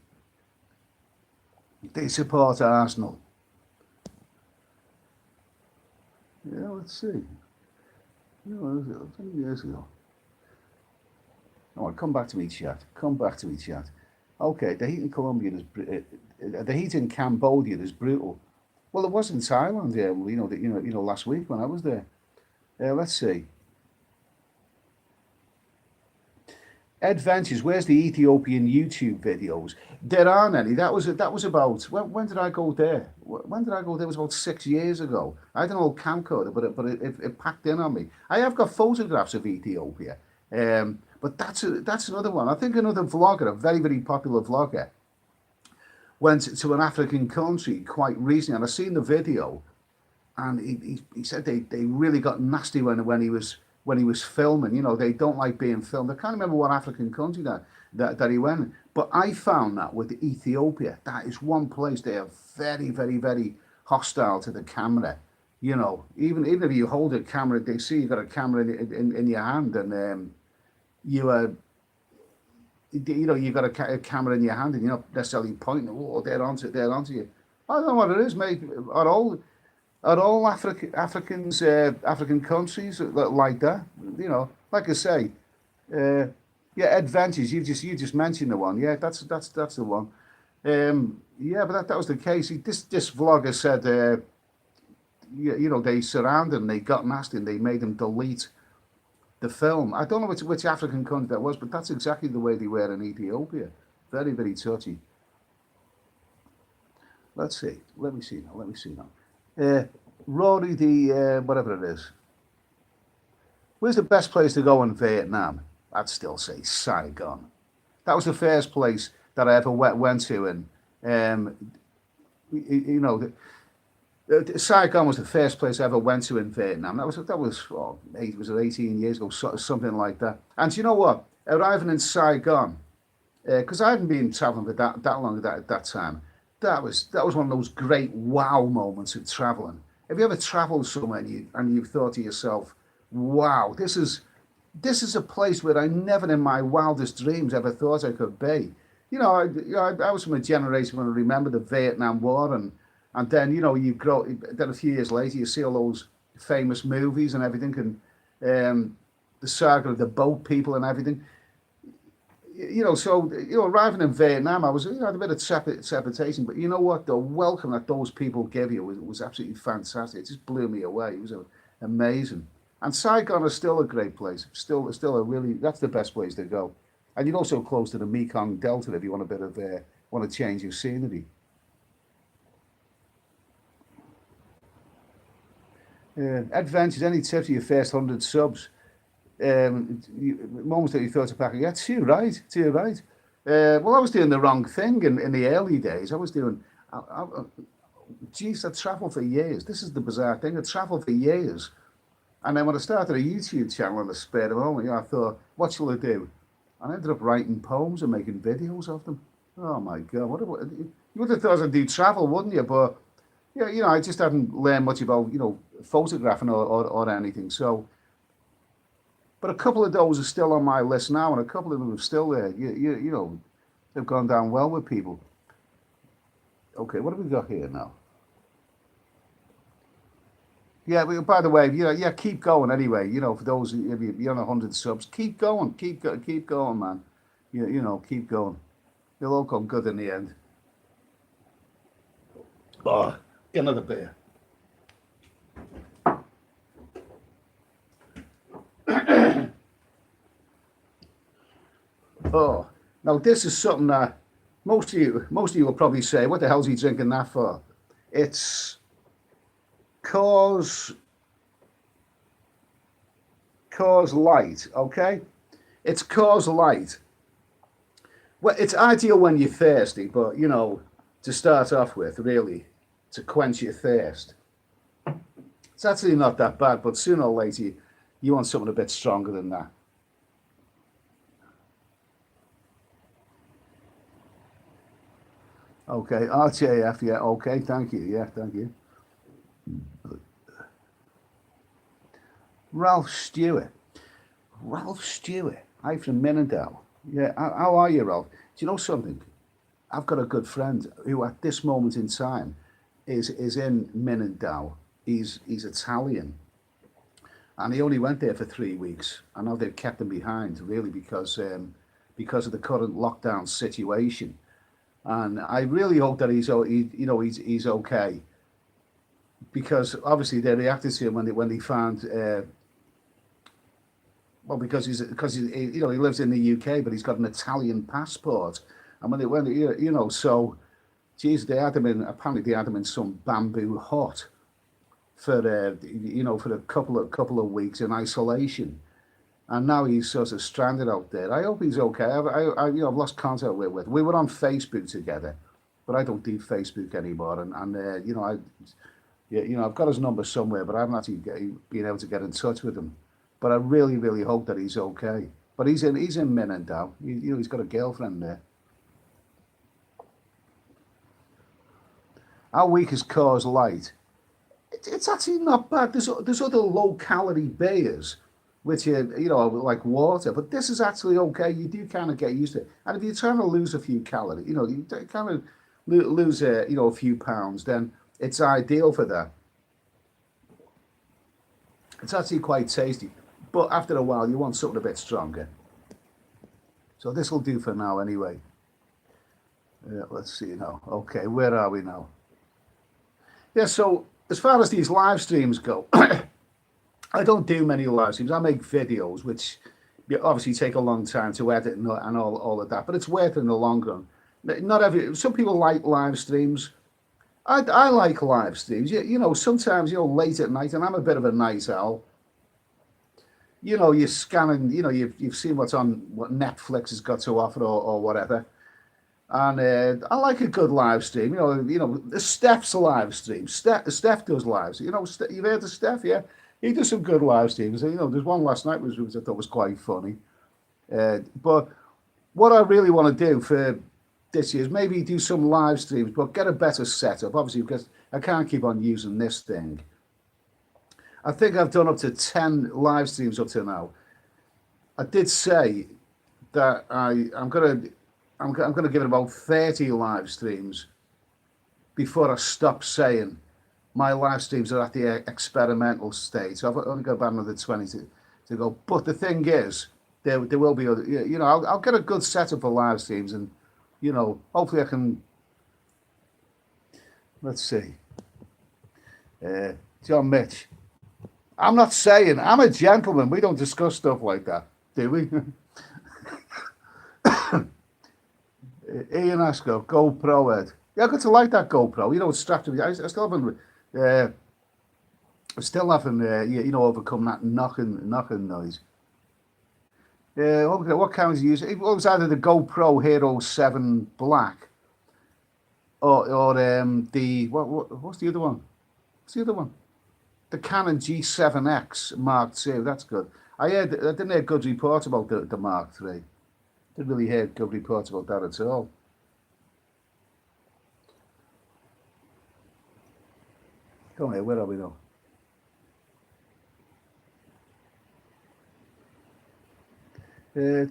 They support Arsenal. Yeah, let's see. What was it? 20 years ago. Oh, come back to me, chat. Come back to me, chat. Okay, the heat in Colombia is the heat in Cambodia is brutal. Well, it was in Thailand, yeah. Last week when I was there. Let's see. Adventures. Where's the Ethiopian YouTube videos? There aren't any. That was about when did I go there? When did I go there? It was about 6 years ago. I had an old camcorder, but it packed in on me. I have got photographs of Ethiopia, but that's another one. I think another vlogger, a very very popular vlogger, went to an African country quite recently, and I seen the video, and he said they really got nasty when he was filming. They don't like being filmed. I can't remember what African country that he went. But I found that with Ethiopia, that is one place they are very, very, very hostile to the camera. Even if you hold a camera, they see you got a camera in your hand, and you got a camera in your hand, and you're not necessarily pointing. Oh, they're onto you. I don't know what it is, mate. Are all African countries like that? Like I say, yeah, adventures. You just mentioned the one. Yeah, that's the one. Yeah, but that was the case. This vlogger said, they surrounded and they got nasty and they made him delete the film. I don't know which African country that was, but that's exactly the way they were in Ethiopia. Very, very touchy. Let's see. Let me see now. Rory, the whatever it is. Where's the best place to go in Vietnam? I'd still say Saigon. That was the first place that I ever went to, and Saigon was the first place I ever went to in Vietnam. That was was it 18 years ago, something like that. And you know what? Arriving in Saigon, because I hadn't been traveling for that long at that time. That was one of those great wow moments of traveling. Have you ever traveled somewhere and you've thought to yourself, wow, this is a place where I never in my wildest dreams ever thought I could be. I was from a generation when I remember the Vietnam War, and then you grow. Then a few years later, you see all those famous movies and everything, and the saga of the boat people and everything. Arriving in Vietnam, I had a bit of trepidation, but you know what? The welcome that those people gave you was absolutely fantastic. It just blew me away. It was amazing. And Saigon is still a great place. Still that's the best place to go. And you're also close to the Mekong Delta if you want a bit of want to change your scenery. Adventures. Any tips for your first 100 subs? Moments that you thought to pack. Yeah, too right. Well, I was doing the wrong thing in the early days. I was doing. I traveled for years. This is the bizarre thing. I traveled for years. And then when I started a YouTube channel in the spare of a moment, I thought, what shall I do? And I ended up writing poems and making videos of them. Oh my God! You would have thought I'd do travel, wouldn't you? But yeah, I just hadn't learned much about photographing or anything. So, but a couple of those are still on my list now, and a couple of them are still there. They've gone down well with people. Okay, what have we got here now? Yeah, by the way, keep going anyway. For those if you're on 100 subs, keep going, keep going, man. Keep going. It'll all come good in the end. Oh, get another beer. Oh, now this is something that most of you will probably say, "What the hell's he drinking that for?" It's cause cause light, okay? It's cause light. Well, it's ideal when you're thirsty, but to start off with, really, to quench your thirst. It's actually not that bad, but sooner or later, you want something a bit stronger than that. Okay, RJF, yeah, okay, thank you, yeah, thank you. Ralph Stewart. Ralph Stewart. Hi from Minandale. Yeah, how are you, Ralph? Do you know something? I've got a good friend who, at this moment in time, is in Minandale. He's Italian, and he only went there for 3 weeks. I know they've kept him behind, really, because of the current lockdown situation. And I really hope that he's okay, because obviously they reacted to him when they found well, because he lives in the UK, but he's got an Italian passport, and so geez, they had him in, apparently they had him in some bamboo hut for for a couple of weeks in isolation, and now he's sort of stranded out there. I hope he's okay. I've lost contact with. We were on Facebook together, but I don't do Facebook anymore, and I've got his number somewhere, but I haven't actually been able to get in touch with him. But I really, really hope that he's okay. But he's in Minandao. He's got a girlfriend there. Our week is Coors Light. It's actually not bad. There's other low calorie beers, which are like water, but this is actually okay. You do kind of get used to it. And if you're trying to lose a few calories, you kind of lose a few pounds, then it's ideal for that. It's actually quite tasty, but after a while you want something a bit stronger. So this will do for now anyway. Let's see now. Okay, where are we now? Yeah, so as far as these live streams go, I don't do many live streams. I make videos, which obviously take a long time to edit and all of that, but it's worth it in the long run. Not some people like live streams. I like live streams. Sometimes late at night, and I'm a bit of a night owl. You're scanning. You've seen what Netflix has got to offer or whatever. And I like a good live stream. Steph's a live stream. Steph does lives. You've heard of Steph, yeah? He does some good live streams. There's one last night which I thought was quite funny. But what I really want to do for this year is maybe do some live streams, but get a better setup. Obviously, because I can't keep on using this thing. I think I've done up to 10 live streams up to now. I did say that I'm gonna give it about 30 live streams before I stop saying my live streams are at the experimental stage. So I've only got about another 20 to go. But the thing is, there will be other. I'll get a good setup for live streams, and hopefully I can. Let's see. John Mitch. I'm not saying I'm a gentleman. We don't discuss stuff like that, do we? Ian Asco, GoPro Ed. Yeah, I got to like that GoPro. It's strapped to me. I still haven't. Overcome that knocking noise. What cameras you use? It was either the GoPro Hero 7 Black or what's the other one? What's the other one? The Canon G7X Mark II. That's good. I didn't hear good reports about the Mark III. Didn't really hear good reports about that at all. Come here, where are we now?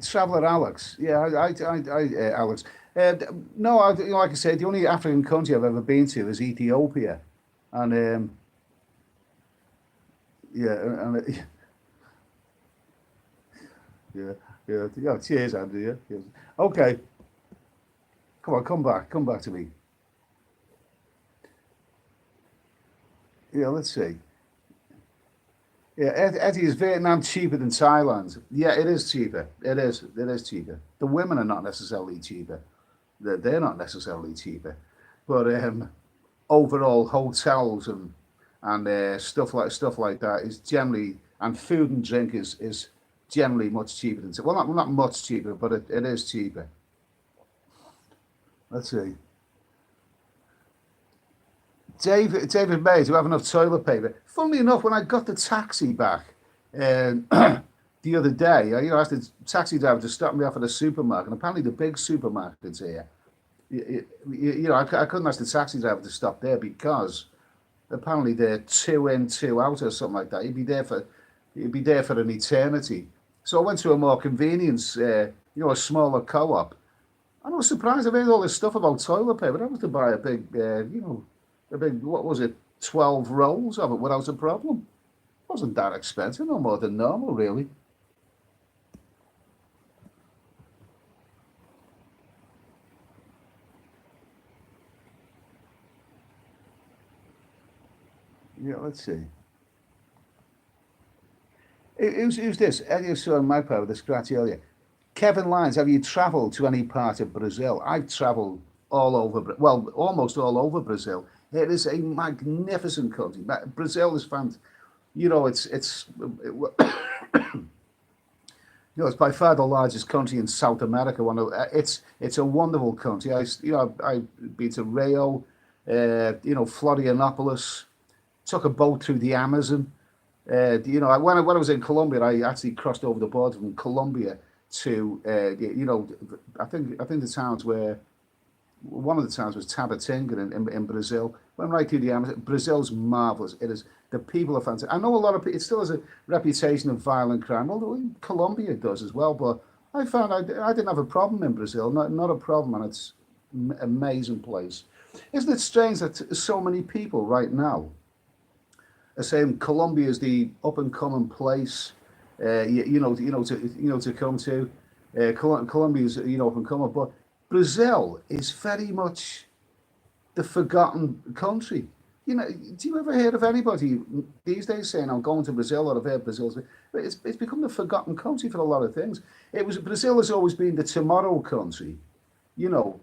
Traveller Alex. Yeah, Alex. No, like I said, the only African country I've ever been to is Ethiopia. And yeah, and yeah. Cheers, Andrew. Yeah. Yes. Okay, come on, come back to me. Yeah, let's see. Yeah, Eddie, is Vietnam cheaper than Thailand? Yeah, it is cheaper. It is cheaper. The women are not necessarily cheaper. they're not necessarily cheaper, but overall hotels and stuff like that is generally, and food and drink is generally much cheaper than, well, not much cheaper, but it is cheaper. Let's see. David May, do you have enough toilet paper? Funnily enough, when I got the taxi back the other day, I asked the taxi driver to stop me off at a supermarket. And apparently, the big supermarkets here, I couldn't ask the taxi driver to stop there because apparently they're 2 in, 2 out, or something like that. You'd be there for an eternity. So I went to a more convenience, a smaller co-op, and I was surprised. I heard all this stuff about toilet paper. I was to buy a big, what was it, 12 rolls of it without a problem. It wasn't that expensive, no more than normal, really. Yeah, let's see. Who's this? Elio saw Magpie with the scratch earlier. Kevin Lyons, have you travelled to any part of Brazil? I've travelled all over, well, almost all over Brazil. It is a magnificent country. Brazil is fantastic. It's by far the largest country in South America. It's a wonderful country. I've been to Rio, Florianopolis. Took a boat through the Amazon. When I was in Colombia, I actually crossed over the border from Colombia to, I think the towns where one of the towns was Tabatinga in Brazil. Went right through the Amazon. Brazil's marvelous. It is. The people are fantastic. I know a lot of people. It still has a reputation of violent crime, although Colombia does as well. But I found I didn't have a problem in Brazil. Not a problem, and it's an amazing place. Isn't it strange that so many people right now are saying Colombia is the up and coming place, to come to. Colombia is up and coming, but Brazil is very much the forgotten country. Do you ever hear of anybody these days saying I'm going to Brazil, or I've heard Brazil's? It's become the forgotten country for a lot of things. Brazil has always been the tomorrow country. You know,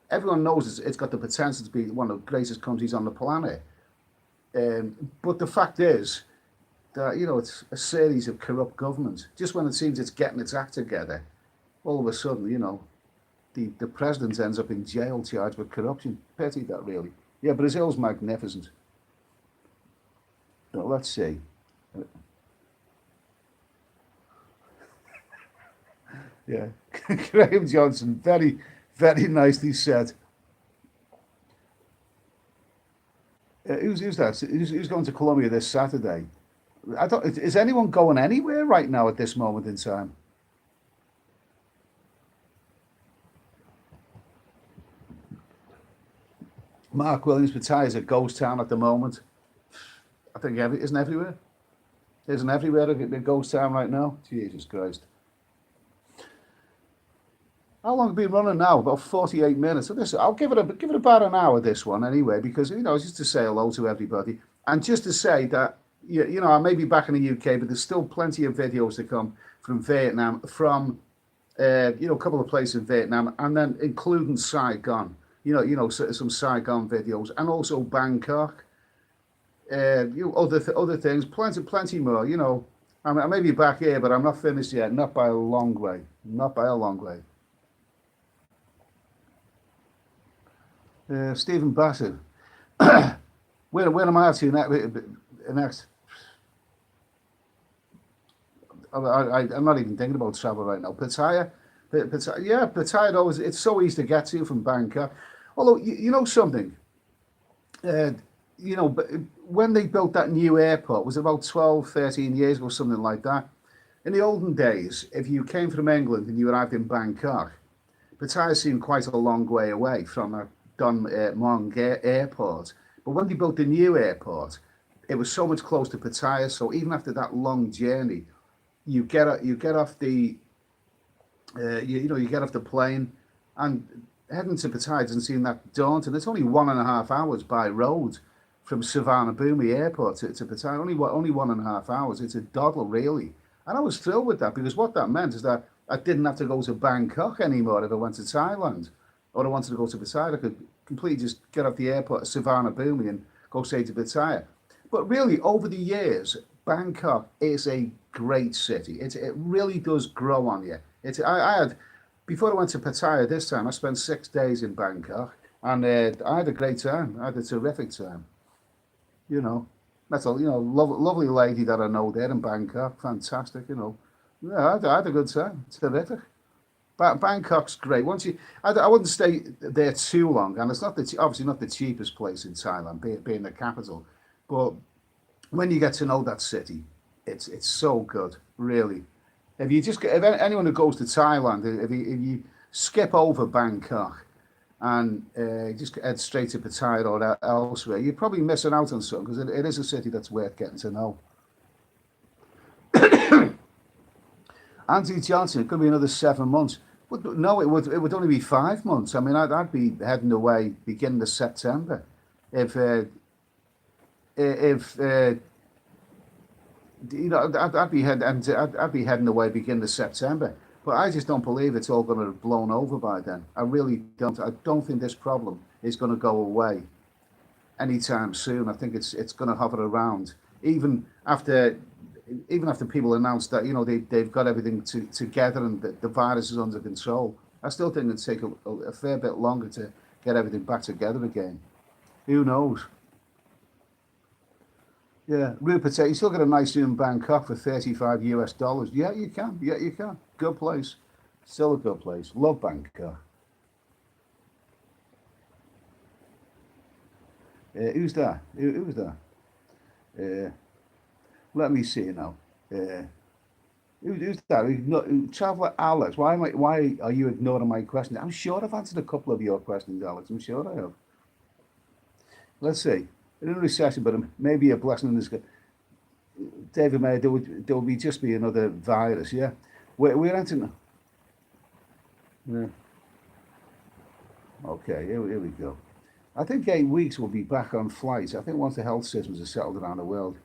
Everyone knows it's got the potential to be one of the greatest countries on the planet. But the fact is that it's a series of corrupt governments. Just when it seems it's getting its act together, all of a sudden the president ends up in jail charged with corruption. Pity that, really. Yeah, Brazil's magnificent. But let's see. Yeah, Graham Johnson, very, very nicely said. Who's that? Who's going to Colombia this Saturday? I don't. Is anyone going anywhere right now at this moment in time? Mark Williams Pattaya is a ghost town at the moment. I think isn't everywhere. Isn't everywhere a ghost town right now? Jesus Christ. How long have we been running now? About 48 minutes. So I'll give it about an hour, this one anyway, because just to say hello to everybody and just to say that I may be back in the UK, but there's still plenty of videos to come from Vietnam, from a couple of places in Vietnam, and then including Saigon. Some Saigon videos, and also Bangkok. Other things, plenty more. I may be back here, but I'm not finished yet. Not by a long way. Not by a long way. Stephen Bassett. Where am I to next? I'm not even thinking about travel right now. Pattaya, yeah, Pattaya. Always, it's so easy to get to from Bangkok. Although you know something, but when they built that new airport, it was about 12, 13 years ago, something like that. In the olden days, if you came from England and you arrived in Bangkok, Pattaya seemed quite a long way away from Don Mueang Airport. But when they built the new airport, it was so much closer to Pattaya. So even after that long journey, you get off the you get off the plane, and heading to Pattaya doesn't seem that daunting. It's only 1.5 hours by road from Savannah-Bhumi Airport to Pattaya. Only 1.5 hours. It's a doddle, really. And I was thrilled with that, because what that meant is that I didn't have to go to Bangkok anymore if I went to Thailand or I wanted to go to Pattaya, I could completely just get off the airport at Savannah Boomi and go straight to Pattaya. But really, over the years, Bangkok is a great city. It really does grow on you. I had, before I went to Pattaya this time, I spent 6 days in Bangkok, and I had a great time. I had a terrific time. You know, that's a lovely lady that I know there in Bangkok. Fantastic. Yeah, I had a good time. Terrific. Bangkok's great. I wouldn't stay there too long, and it's not obviously not the cheapest place in Thailand, being the capital. But when you get to know that city, it's so good, really. If anyone who goes to Thailand, if you skip over Bangkok and just head straight to Pattaya or elsewhere, you're probably missing out on something because it is a city that's worth getting to know. Anthony Johnson, it could be another 7 months. But no, it would only be 5 months. I mean, I'd be heading away beginning of September if I'd be heading away beginning of September. But I just don't believe it's all going to have blown over by then. I really don't. I don't think this problem is going to go away anytime soon. I think it's going to hover around even after people announce that they've got everything together and the virus is under control. I still think it'll take a fair bit longer to get everything back together again. Who knows? Yeah, Rupert, you still get a nice room in Bangkok for $35 US. Yeah, you can. Yeah, you can. Good place. Still a good place. Love Bangkok. Who's that? Who's that? Let me see now. Uh, who's that? Traveller Alex. Why are you ignoring my question? I'm sure I've answered a couple of your questions, Alex. I'm sure I have. Let's see. In a recession, but maybe a blessing in this. David Mayer, there will be just be another virus. Yeah, we're entering. Yeah. Okay, here we go. I think 8 weeks will be back on flights. I think once the health systems are settled around the world,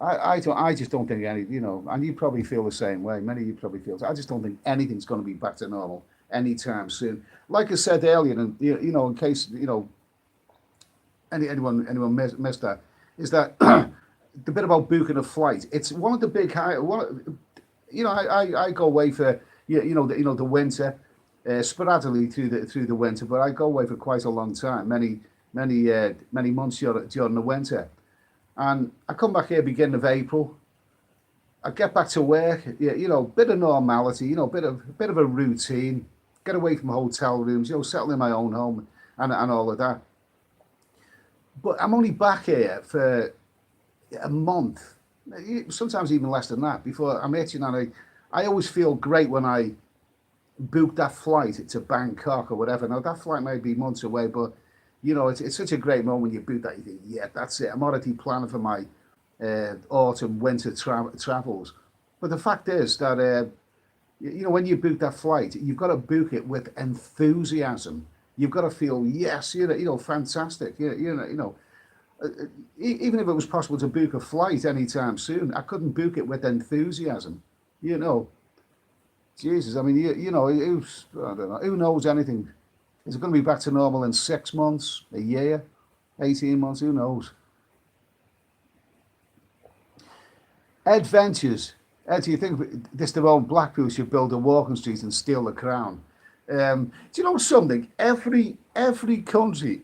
I just don't think and you probably feel the same way. Many of you probably feel. I just don't think anything's going to be back to normal anytime soon. Like I said earlier, and in case anyone missed that, is that the bit about booking a flight. It's one of the big high. I go away for the winter, sporadically through the winter, but I go away for quite a long time, many months during the winter, and I come back here beginning of April. I get back to work, bit of normality, bit of a routine, get away from hotel rooms, settle in my own home and all of that. But I'm only back here for a month, sometimes even less than that, before I'm itching. And I always feel great when I book that flight to Bangkok or whatever. Now, that flight may be months away, but, it's such a great moment when you book that. You think, yeah, that's it. I'm already planning for my autumn, winter travels. But the fact is that, when you book that flight, you've got to book it with enthusiasm. You've got to feel, yes, fantastic. Even if it was possible to book a flight anytime soon, I couldn't book it with enthusiasm. Jesus, I mean, I don't know, who knows anything? Is it going to be back to normal in 6 months, a year, 18 months? Who knows? Ed Ventures. Ed, do you think this devolved Blackpool should build a walking street and steal the crown? Do you know something? Every country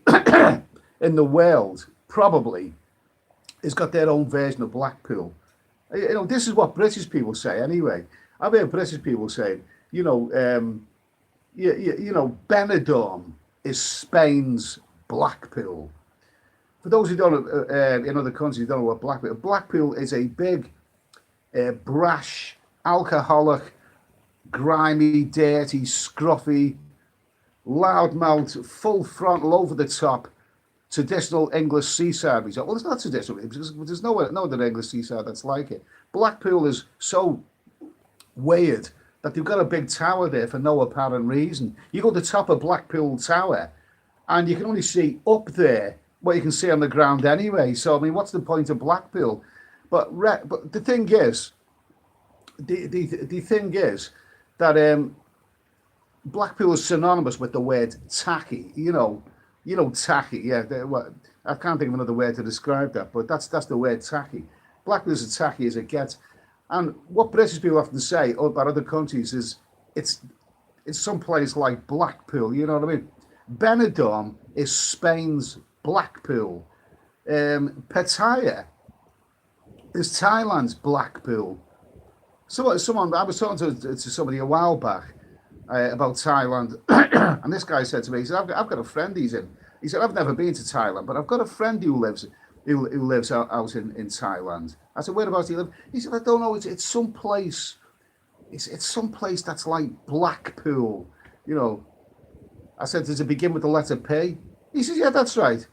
in the world probably has got their own version of Blackpool. This is what British people say anyway. I've heard British people say, Benidorm is Spain's Blackpool. For those who don't, in other countries, who don't know what Blackpool is a big, brash, alcoholic, grimy, dirty, scruffy, loudmouth, full frontal, over the top, traditional English seaside resort. Well, it's not traditional because there's no other English seaside that's like it. Blackpool is so weird that they've got a big tower there for no apparent reason. You go to the top of Blackpool Tower and you can only see up there what you can see on the ground anyway. So, I mean, what's the point of Blackpool? But the thing is, the thing is that Blackpool is synonymous with the word tacky. Tacky. Yeah, I can't think of another word to describe that, but that's the word tacky. Blackpool is as tacky as it gets. And what British people often say about other countries is it's it's some place like Blackpool. You know what I mean? Benidorm is Spain's Blackpool. Pattaya is Thailand's Blackpool. Someone I was talking to somebody a while back about Thailand, and this guy said to me, he said, I've got a friend. He said, I've never been to Thailand, but I've got a friend who lives out in Thailand. I said, whereabouts do you live? He said, I don't know. It's some place. It's some place that's like Blackpool. You know. I said, does it begin with the letter P? He says, yeah, that's right.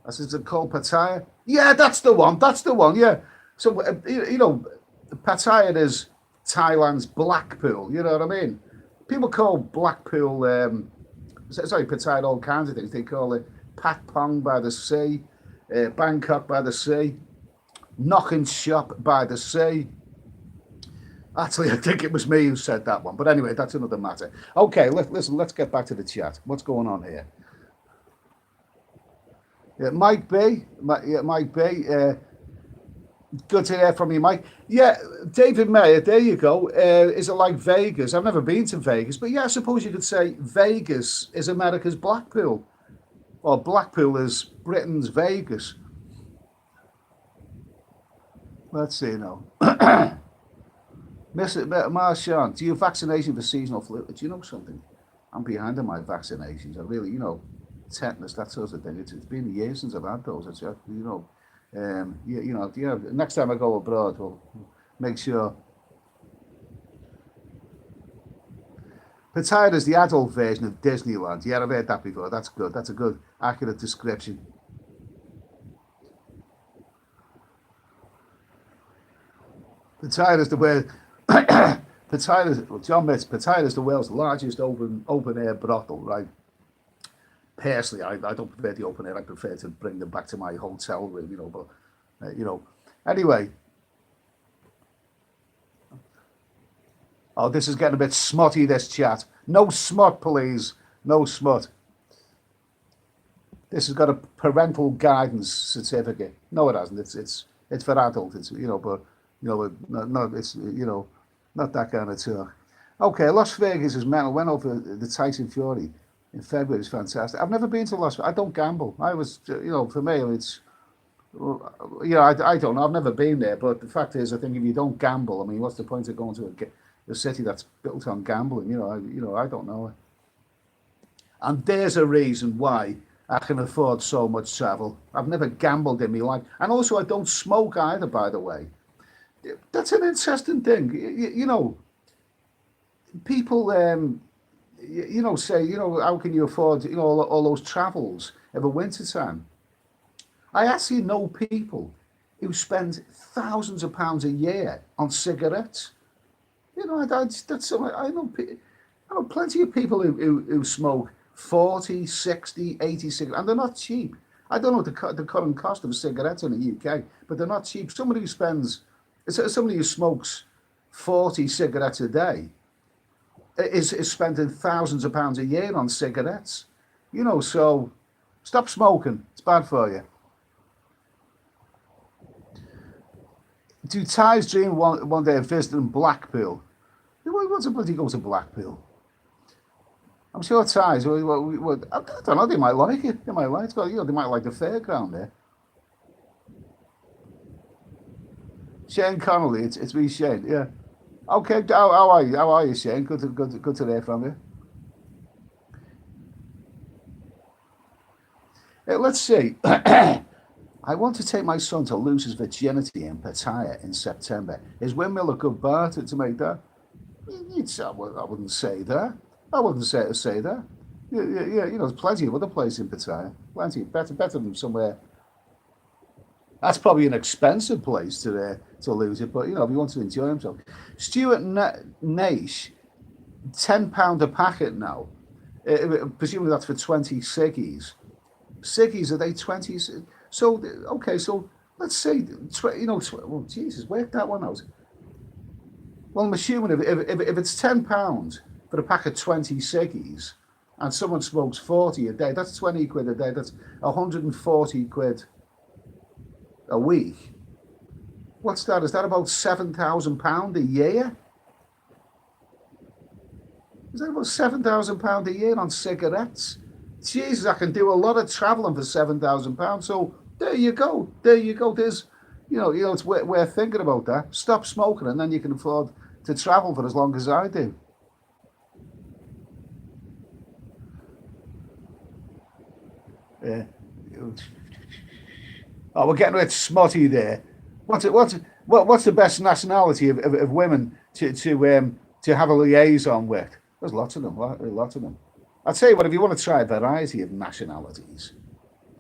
I said, is it called Pattaya? Yeah, that's the one. That's the one. Yeah. So Pattaya is Thailand's Blackpool. You know what I mean? People call Blackpool, Pattaya all kinds of things. They call it Pat Pong by the sea, Bangkok by the sea, Knockin' Shop by the sea. Actually, I think it was me who said that one. But anyway, that's another matter. Okay, listen, let's get back to the chat. What's going on here? Yeah, Mike B. Good to hear from you, Mike. Yeah, David Mayer, there you go. Is it like Vegas? I've never been to Vegas, but yeah, I suppose you could say Vegas is America's Blackpool. Or Blackpool is Britain's Vegas. Let's see now. Miss Marchand, do you vaccination for seasonal flu? Do you know something? I'm behind on my vaccinations. I really, tetanus, that sort of thing. It's been years since I've had those. Next time I go abroad, we'll make sure. Pattaya is the adult version of Disneyland. Yeah, I've heard that before. That's good. That's a good, accurate description. Pattaya is the way. John Mitz, Pattaya is the world's largest open air brothel, right? Personally, I don't prefer the open air. I prefer to bring them back to my hotel room, but Anyway. Oh, this is getting a bit smutty, this chat. No smut, please. No smut. This has got a parental guidance certificate. No, it hasn't. It's for adult. It's not that kind of talk. Okay, Las Vegas is mental. Went over the Tyson Fury in February. It's fantastic. I've never been to Las Vegas. I don't gamble. I was, for me, it's, I don't know. I've never been there. But the fact is, I think if you don't gamble, I mean, what's the point of going to a city that's built on gambling? I don't know. And there's a reason why I can afford so much travel. I've never gambled in my life. And also, I don't smoke either, by the way. That's an interesting thing. People, say, how can you afford, all those travels over winter time? I actually know people who spend thousands of pounds a year on cigarettes. I know plenty of people who smoke 40, 60, 80 cigarettes, and they're not cheap. I don't know the current cost of cigarettes in the UK, but they're not cheap. Somebody who smokes 40 cigarettes a day is spending thousands of pounds a year on cigarettes. So stop smoking. It's bad for you. Do Thais dream one day of visiting Blackpool? What's a bloody go to Blackpool? I'm sure Thais, I don't know, they might like it. They might like it. They might like the fairground there. Shane Connolly, it's me, Shane. Yeah. Okay. How are you? How are you, Shane? Good to hear from you. Let's see. I want to take my son to lose his virginity in Pattaya in September. Is windmill a good bar to make that? I wouldn't say that. I wouldn't say that. Yeah. There's plenty of other places in Pattaya. Plenty better than somewhere. That's probably an expensive place to lose it, but if you want to enjoy himself. Stuart Nash, £10 a packet now. Presumably that's for 20 ciggies. Ciggies, are they 20? So okay, so let's say Jesus, work that one out. Well, I'm assuming if it's £10 for a pack of 20 ciggies, and someone smokes 40 a day, that's 20 quid a day, that's 140 quid a week. What's that? Is that about £7,000 a year? Is that about £7,000 a year on cigarettes? Jesus, I can do a lot of travelling for £7,000. So there you go. There you go. There's, it's worth thinking about that. Stop smoking, and then you can afford to travel for as long as I do. Yeah. Oh, we're getting a bit smutty there. What's the best nationality of women to have a liaison with? There's lots of them. Lots of them. I'd say, but if you want to try a variety of nationalities,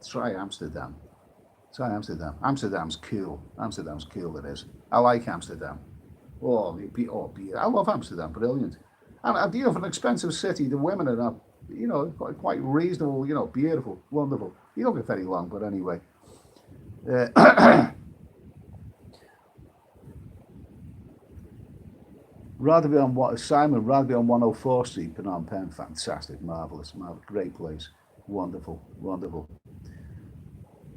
try Amsterdam. Try Amsterdam. Amsterdam's cool. Amsterdam's cool. It is. I like Amsterdam. I love Amsterdam. Brilliant. And for an expensive city, the women are not, quite reasonable. Beautiful, wonderful. You don't get very long, but anyway. Rather be on what Simon, rather be on 104th Street, Phnom Penh. Fantastic, marvelous, great place, wonderful.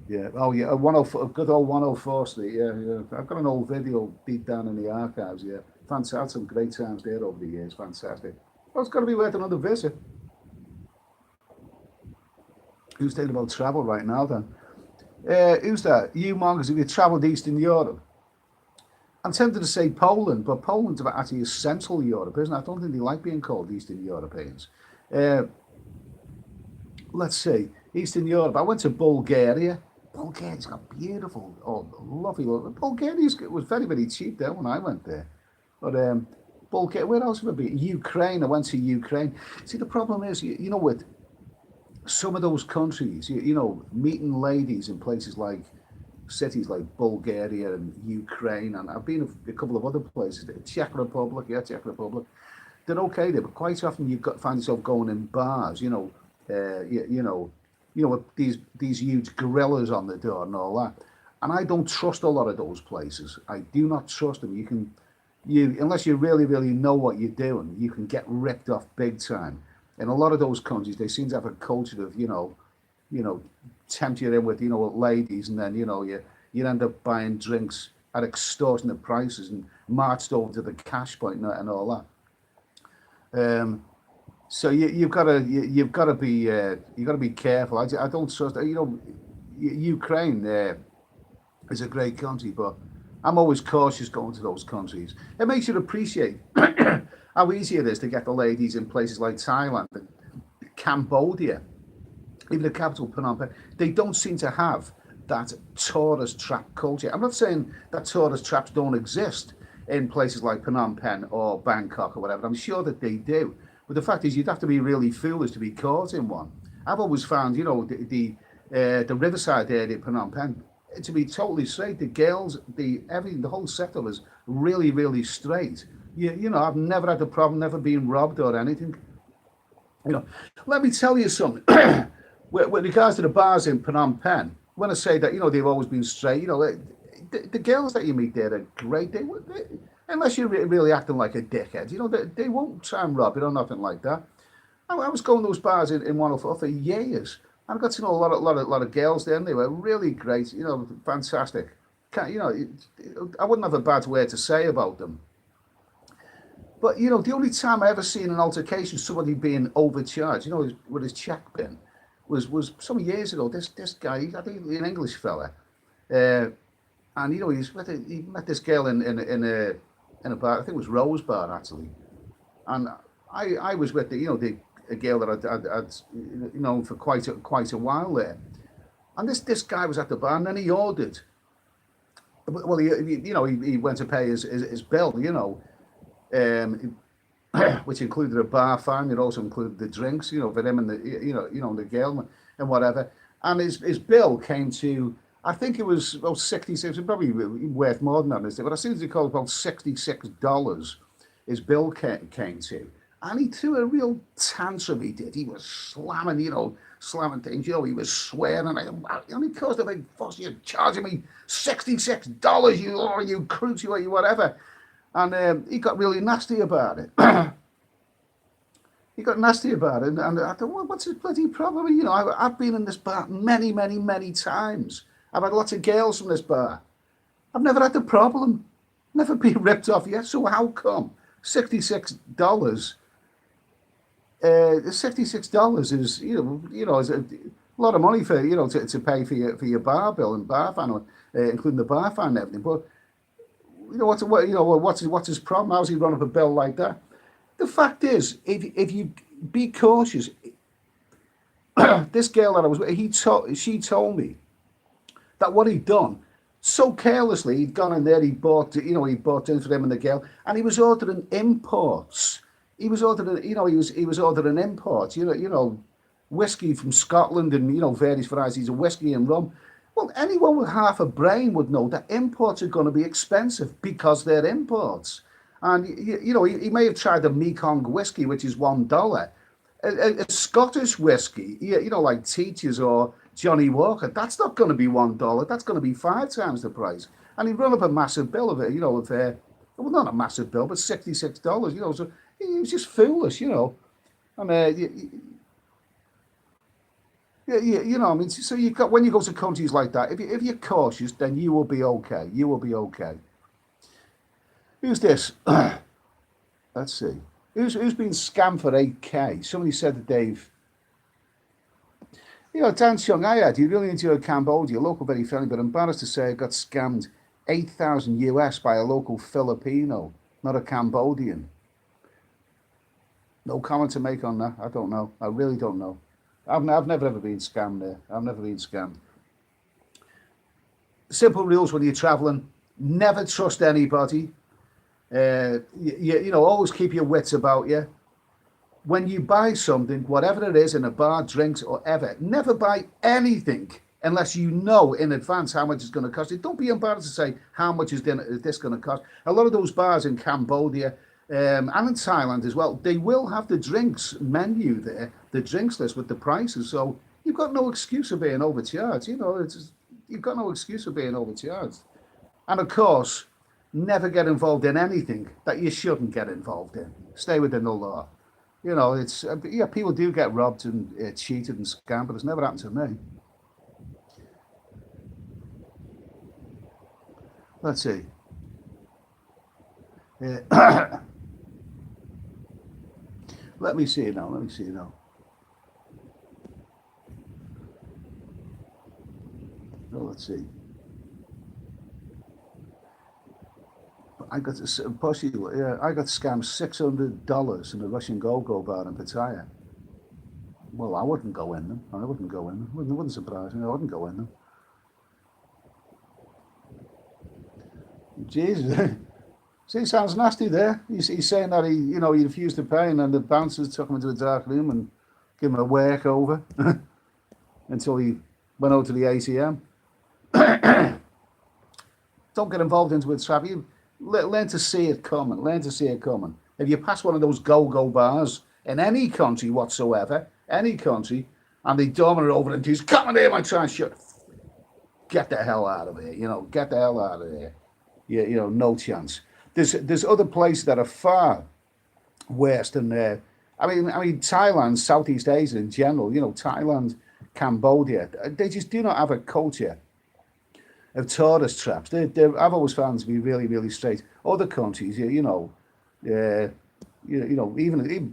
Yeah. Oh yeah, 104, good old 104th Street. Yeah. I've got an old video deep down in the archives. Yeah, fantastic. Some great times there over the years. Fantastic. Well, it's got to be worth another visit. Who's thinking about travel right now then? Who's that? You mongers, have you travelled Eastern Europe? I'm tempted to say Poland, but Poland's actually is Central Europe, isn't it? I don't think they like being called Eastern Europeans. Let's see, Eastern Europe. I went to Bulgaria. Bulgaria's got beautiful, lovely. Bulgaria was very, very cheap there when I went there. But Bulgaria, where else have I been? Ukraine. I went to Ukraine. See, the problem is, with some of those countries, meeting ladies in places like cities like Bulgaria and Ukraine, and I've been a couple of other places. Czech Republic. They're okay there, but quite often find yourself going in bars, with these huge gorillas on the door and all that. And I don't trust a lot of those places. I do not trust them. Unless you really, really know what you're doing, you can get ripped off big time. In a lot of those countries, they seem to have a culture of, tempt you in with, with ladies, and then, you end up buying drinks at extortionate prices and marched over to the cash point and all that. So you've got to be careful. I don't trust. Ukraine is a great country, but I'm always cautious going to those countries. It makes you appreciate how easy it is to get the ladies in places like Thailand and Cambodia. Even the capital, Phnom Penh, they don't seem to have that tourist trap culture. I'm not saying that tourist traps don't exist in places like Phnom Penh or Bangkok or whatever. I'm sure that they do. But the fact is, you'd have to be really foolish to be caught in one. I've always found, the riverside area of Phnom Penh to be totally straight. The girls, everything, the whole sector was really, really straight. I've never had a problem, never been robbed or anything. Let me tell you something. With regards to the bars in Phnom Penh, when I say that, they've always been straight, the girls that you meet there are great. They unless you're really acting like a dickhead, they won't try and rob you or nothing like that. I was going to those bars in 104 for years. And I got to know a lot of girls there, and they were really great, fantastic. I wouldn't have a bad word to say about them. But, the only time I ever seen an altercation, somebody being overcharged, with his check bin, was some years ago. This guy, I think an English fella, and he met this girl in a bar. I think it was Rose Bar actually, and I was with a girl that I'd known for quite a while there, and this guy was at the bar, and then he ordered. Well, he went to pay his bill, which included a bar fine. It also included the drinks, for him and the girl and whatever. And his bill came to, I think it was about 66. It probably worth more than that, but I seem to recall about $66. His bill came to, and he threw a real tantrum. He did. He was slamming things. He was swearing. And he caused a big fuss. You're charging me $66. You crew, you whatever. And he got really nasty about it. he got nasty about it, and I thought, well, what's his bloody problem? You know, I've been in this bar many, many, many times. I've had lots of girls from this bar. I've never had the problem. Never been ripped off yet. So how come $66? $66 is is a lot of money for to pay for your bar bill and bar fan, including the bar fan and everything. But what's his problem? How's he run up a bill like that? The fact is, if you be cautious, this girl that I was with, she told me that what he'd done so carelessly, he'd gone in there, he bought drinks for him and the girl, and he was ordering imports. He was ordering, he was ordering imports. Whiskey from Scotland and various varieties of whiskey and rum. Well, anyone with half a brain would know that imports are going to be expensive because they're imports. And he may have tried a Mekong whiskey, which is $1. A Scottish whiskey, like Teachers or Johnny Walker, that's not going to be $1. That's going to be 5 times the price. And he run up a massive bill of it, well, not a massive bill, but $66. So he was just foolish, And I mean, so you got when you go to countries like that, if you're cautious, then you will be okay. You will be okay. Who's this? Let's see. Who's been scammed for 8K? Somebody said that they've. Dan Chung, I had. You really enjoyed Cambodia, local, very friendly, but embarrassed to say I got scammed 8,000 US by a local Filipino, not a Cambodian. No comment to make on that. I don't know. I really don't know. I've never ever been scammed there. I've never been scammed. Simple rules when you're traveling: never trust anybody. Always keep your wits about you. When you buy something, whatever it is, in a bar, drinks, or ever, never buy anything unless you know in advance how much it's going to cost. Don't be embarrassed to say how much is this going to cost. A lot of those bars in Cambodia and in Thailand as well, they will have the drinks menu there, the drinks list with the prices. So you've got no excuse of being overcharged. You've got no excuse of being overcharged. And of course, never get involved in anything that you shouldn't get involved in. Stay within the law. People do get robbed and cheated and scammed, but it's never happened to me. Let's see. Let me see now. Oh, let's see. I got scammed $600 in a Russian go-go bar in Pattaya. Well, I wouldn't go in them. It wouldn't surprise me. I wouldn't go in them. Jesus. See, sounds nasty there. He's saying that he refused to pay, and then the bouncers took him into a dark room and gave him a work over until he went out to the ATM. Don't get involved into it, Trav. Learn to see it coming. If you pass one of those go-go bars in any country whatsoever, and they dorm it over and he's coming here, and try and shut. Get the hell out of here. Get the hell out of here. No chance. There's other places that are far worse than there. I mean, Thailand, Southeast Asia in general. Thailand, Cambodia. They just do not have a culture of tourist traps. I've always found to be really, really straight. Other countries, even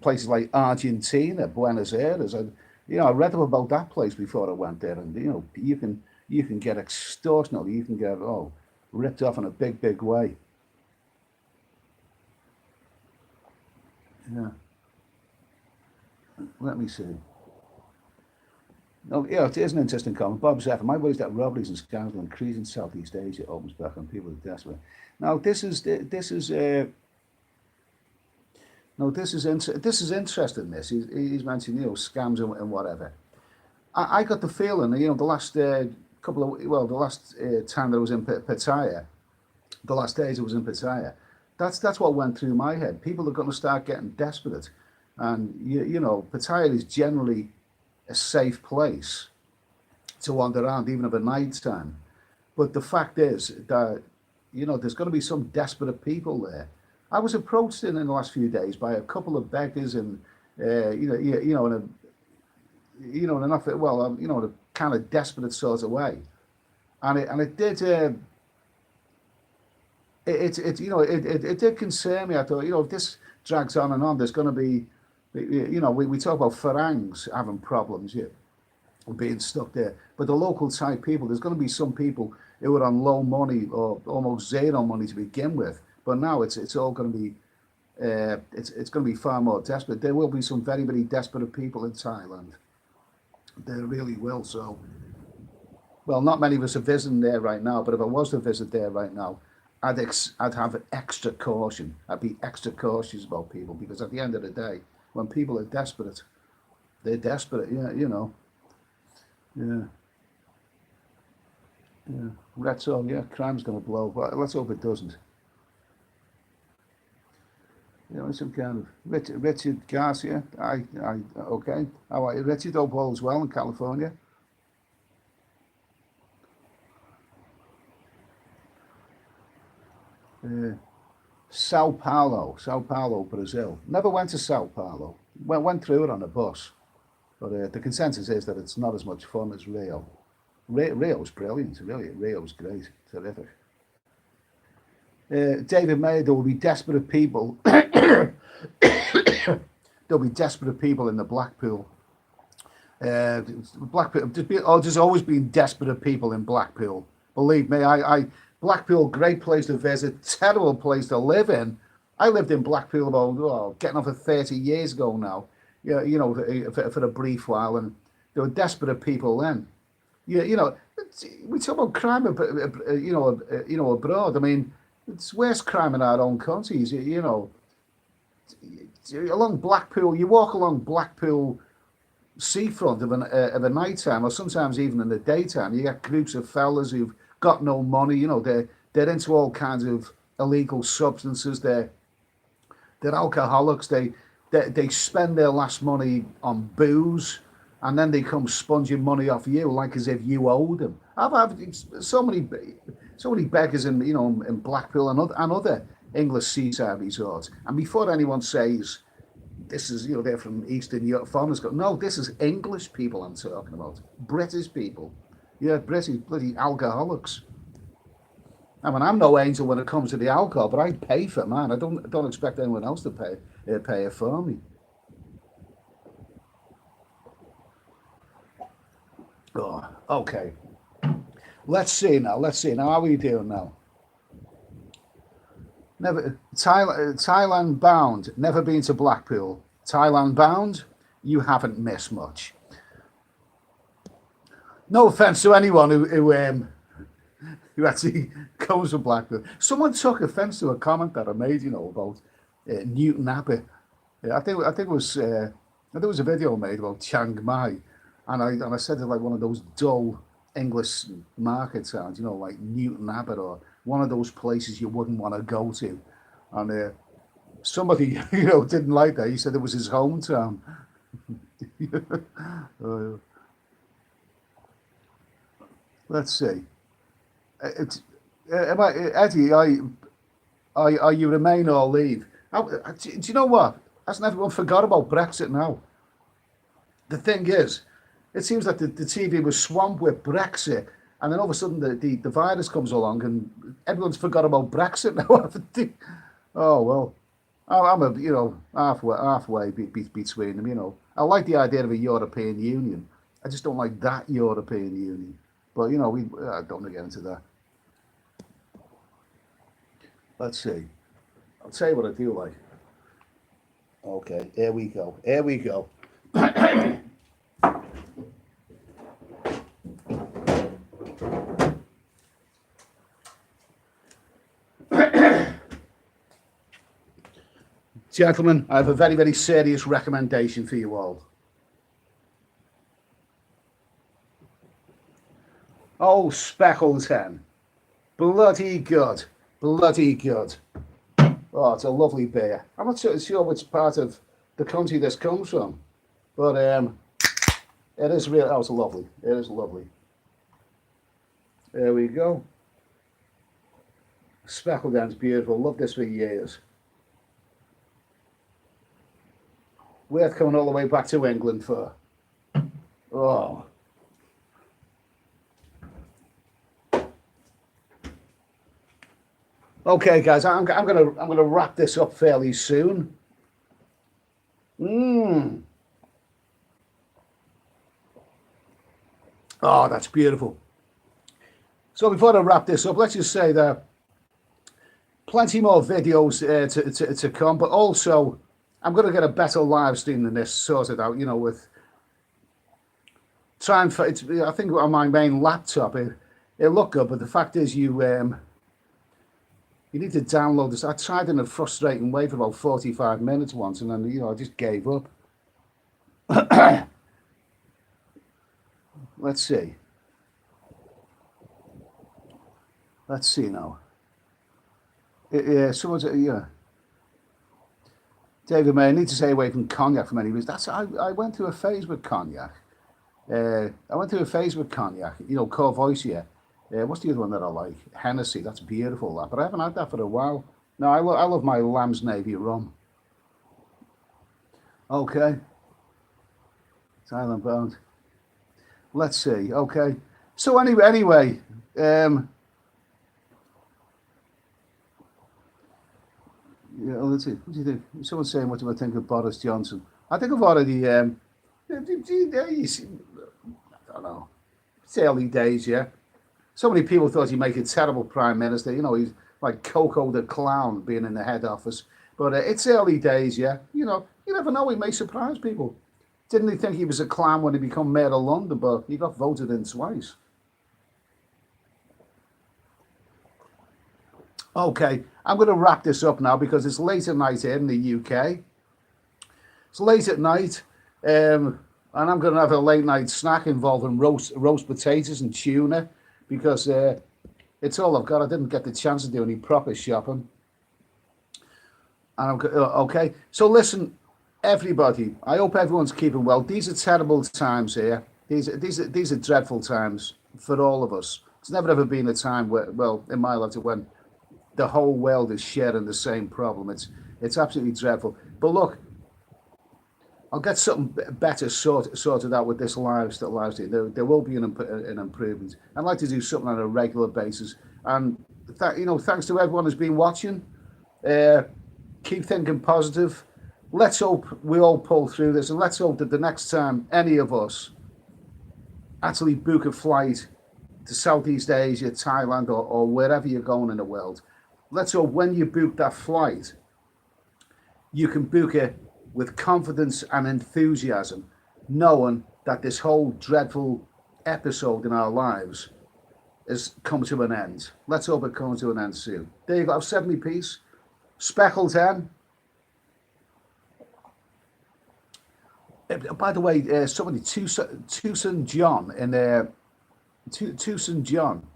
places like Argentina, Buenos Aires. I read up about that place before I went there, and you can get extortionate. You can get ripped off in a big, big way. Yeah. Let me see. No, it is an interesting comment. Bob said, my worries that robberies and scams will increase in Southeast Asia opens back on people are desperate. Now, this is interesting. He's mentioned scams and whatever. I got the feeling the last time that I was in Pattaya, the last days I was in Pattaya, that's what went through my head. People are going to start getting desperate, and Pattaya is generally a safe place to wander around, even at night time. But the fact is that there's going to be some desperate people there. I was approached in the last few days by a couple of beggars in you know, in a, in an offer, well, in a kind of desperate sort of way, and it did. It did concern me. I thought, if this drags on and on, there's going to be, we talk about Farangs having problems, yeah, being stuck there. But the local type people, there's going to be some people who are on low money or almost zero money to begin with. But now it's all going to be, it's going to be far more desperate. There will be some very, very desperate people in Thailand. There really will. So, well, not many of us are visiting there right now, but if I was to visit there right now, I'd have extra caution. I'd be extra cautious about people because at the end of the day, when people are desperate, they're desperate. Yeah, yeah, yeah. That's all. Yeah, crime's going to blow, but let's hope it doesn't. Some kind of Richard Garcia. Okay. How are you, Richard? Hope all is well in California. Uh, Sao Paulo, Brazil. Never went to Sao Paulo. Went through it on a bus, but the consensus is that it's not as much fun as Rio. Rio's brilliant, really. Rio's great, terrific. David Mayer, there will be desperate people. There'll be desperate people in the Blackpool. Blackpool. There's always been desperate people in Blackpool. Believe me, Blackpool, great place to visit, terrible place to live in. I lived in Blackpool about getting off 30 years ago now. Yeah, for a brief while, and there were desperate people then. Yeah, we talk about crime, abroad. I mean, it's worse crime in our own countries. Along Blackpool, you walk along Blackpool seafront of a night time, or sometimes even in the daytime. You get groups of fellas who've got no money. They're into all kinds of illegal substances. They're alcoholics. They spend their last money on booze, and then they come sponging money off you like as if you owe them. I've had so many beggars in Blackpool and other English seaside resorts. And before anyone says this is they're from Eastern Europe, foreigners go, no, this is English people I'm talking about, British people, yeah, British bloody alcoholics. I mean, I'm no angel when it comes to the alcohol, but I pay for mine. I don't expect anyone else to pay it for me. Oh, okay. Let's see now. Let's see now. How are we doing now? Never Thailand bound. Never been to Blackpool. Thailand bound. You haven't missed much. No offense to anyone who actually goes to Blackpool. Someone took offence to a comment that I made, about Newton Abbey. Yeah, I think it was a video made about Chiang Mai, and I said it like one of those dull English market towns, like Newton Abbey or one of those places you wouldn't want to go to. And somebody didn't like that. He said it was his hometown. uh, let's see. It's Eddie. Are you remain or leave? Do you know what? Hasn't everyone forgot about Brexit now? The thing is, it seems that the TV was swamped with Brexit, and then all of a sudden the virus comes along, and everyone's forgot about Brexit now. Oh well, I'm halfway between them. I like the idea of a European Union. I just don't like that European Union. But we don't want to get into that. Let's see. I'll tell you what I do like. Okay, here we go. Here we go. Gentlemen, I have a very, very serious recommendation for you all. Oh, Speckled Hen. Bloody good. Bloody good. Oh, it's a lovely beer. I'm not sure which part of the country this comes from, but it is real. Oh, it's lovely. It is lovely. There we go. Speckled Hen's beautiful. Love this for years. Worth coming all the way back to England for. Oh. Okay, guys, I'm gonna wrap this up fairly soon. Oh, that's beautiful. So before I wrap this up, let's just say that plenty more videos to come, but also I'm going to get a better live stream than this sorted out, you know, with trying for it's. I think on my main laptop it looked good, but the fact is you need to download this. I tried in a frustrating way for about 45 minutes once, and then, you know, I just gave up. Let's see. Let's see now. Someone's yeah. David May, I need to stay away from cognac for many reasons. I went through a phase with cognac. You know, Courvoisier. What's the other one that I like? Hennessy. That's beautiful. That, but I haven't had that for a while. No, I love my Lamb's Navy rum. Okay. Silent Bound. Let's see. Okay. So anyway. Yeah, let's see. What do you think? Someone's saying, what do I think of Boris Johnson? I think I've already. I don't know. It's early days, yeah. So many people thought he'd make a terrible prime minister. You know, he's like Coco the Clown being in the head office. But it's early days, yeah. You know, you never know. He may surprise people. Didn't he think he was a clown when he became mayor of London? But he got voted in twice. Okay, I'm going to wrap this up now because it's late at night here in the UK. It's late at night, and I'm going to have a late night snack involving roast potatoes and tuna because it's all I've got. I didn't get the chance to do any proper shopping. And okay, so listen, everybody. I hope everyone's keeping well. These are terrible times here. These are dreadful times for all of us. It's never ever been a time where, well, in my life, when the whole world is sharing the same problem. It's absolutely dreadful. But look, I'll get something better sorted out with this live stream. There will be an improvement. I'd like to do something on a regular basis. And thanks to everyone who's been watching. Keep thinking positive. Let's hope we all pull through this, and let's hope that the next time any of us actually book a flight to Southeast Asia, Thailand, or wherever you're going in the world, let's hope when you book that flight, you can book it with confidence and enthusiasm, knowing that this whole dreadful episode in our lives has come to an end. Let's hope it comes to an end soon. There you go. I've said me piece. Speckled hen. By the way, somebody, Tucson John, Tucson John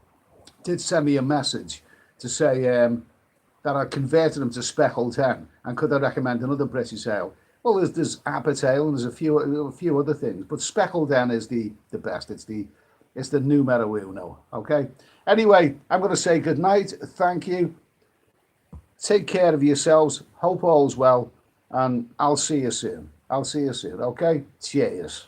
did send me a message to say that I converted him to speckled hen, and could I recommend another British ale? Well, there's Abbott ale and there's a few other things, but speckled hen is the best. It's the numero uno. Okay. Anyway, I'm going to say good night. Thank you. Take care of yourselves. Hope all's well, and I'll see you soon. Okay. Cheers.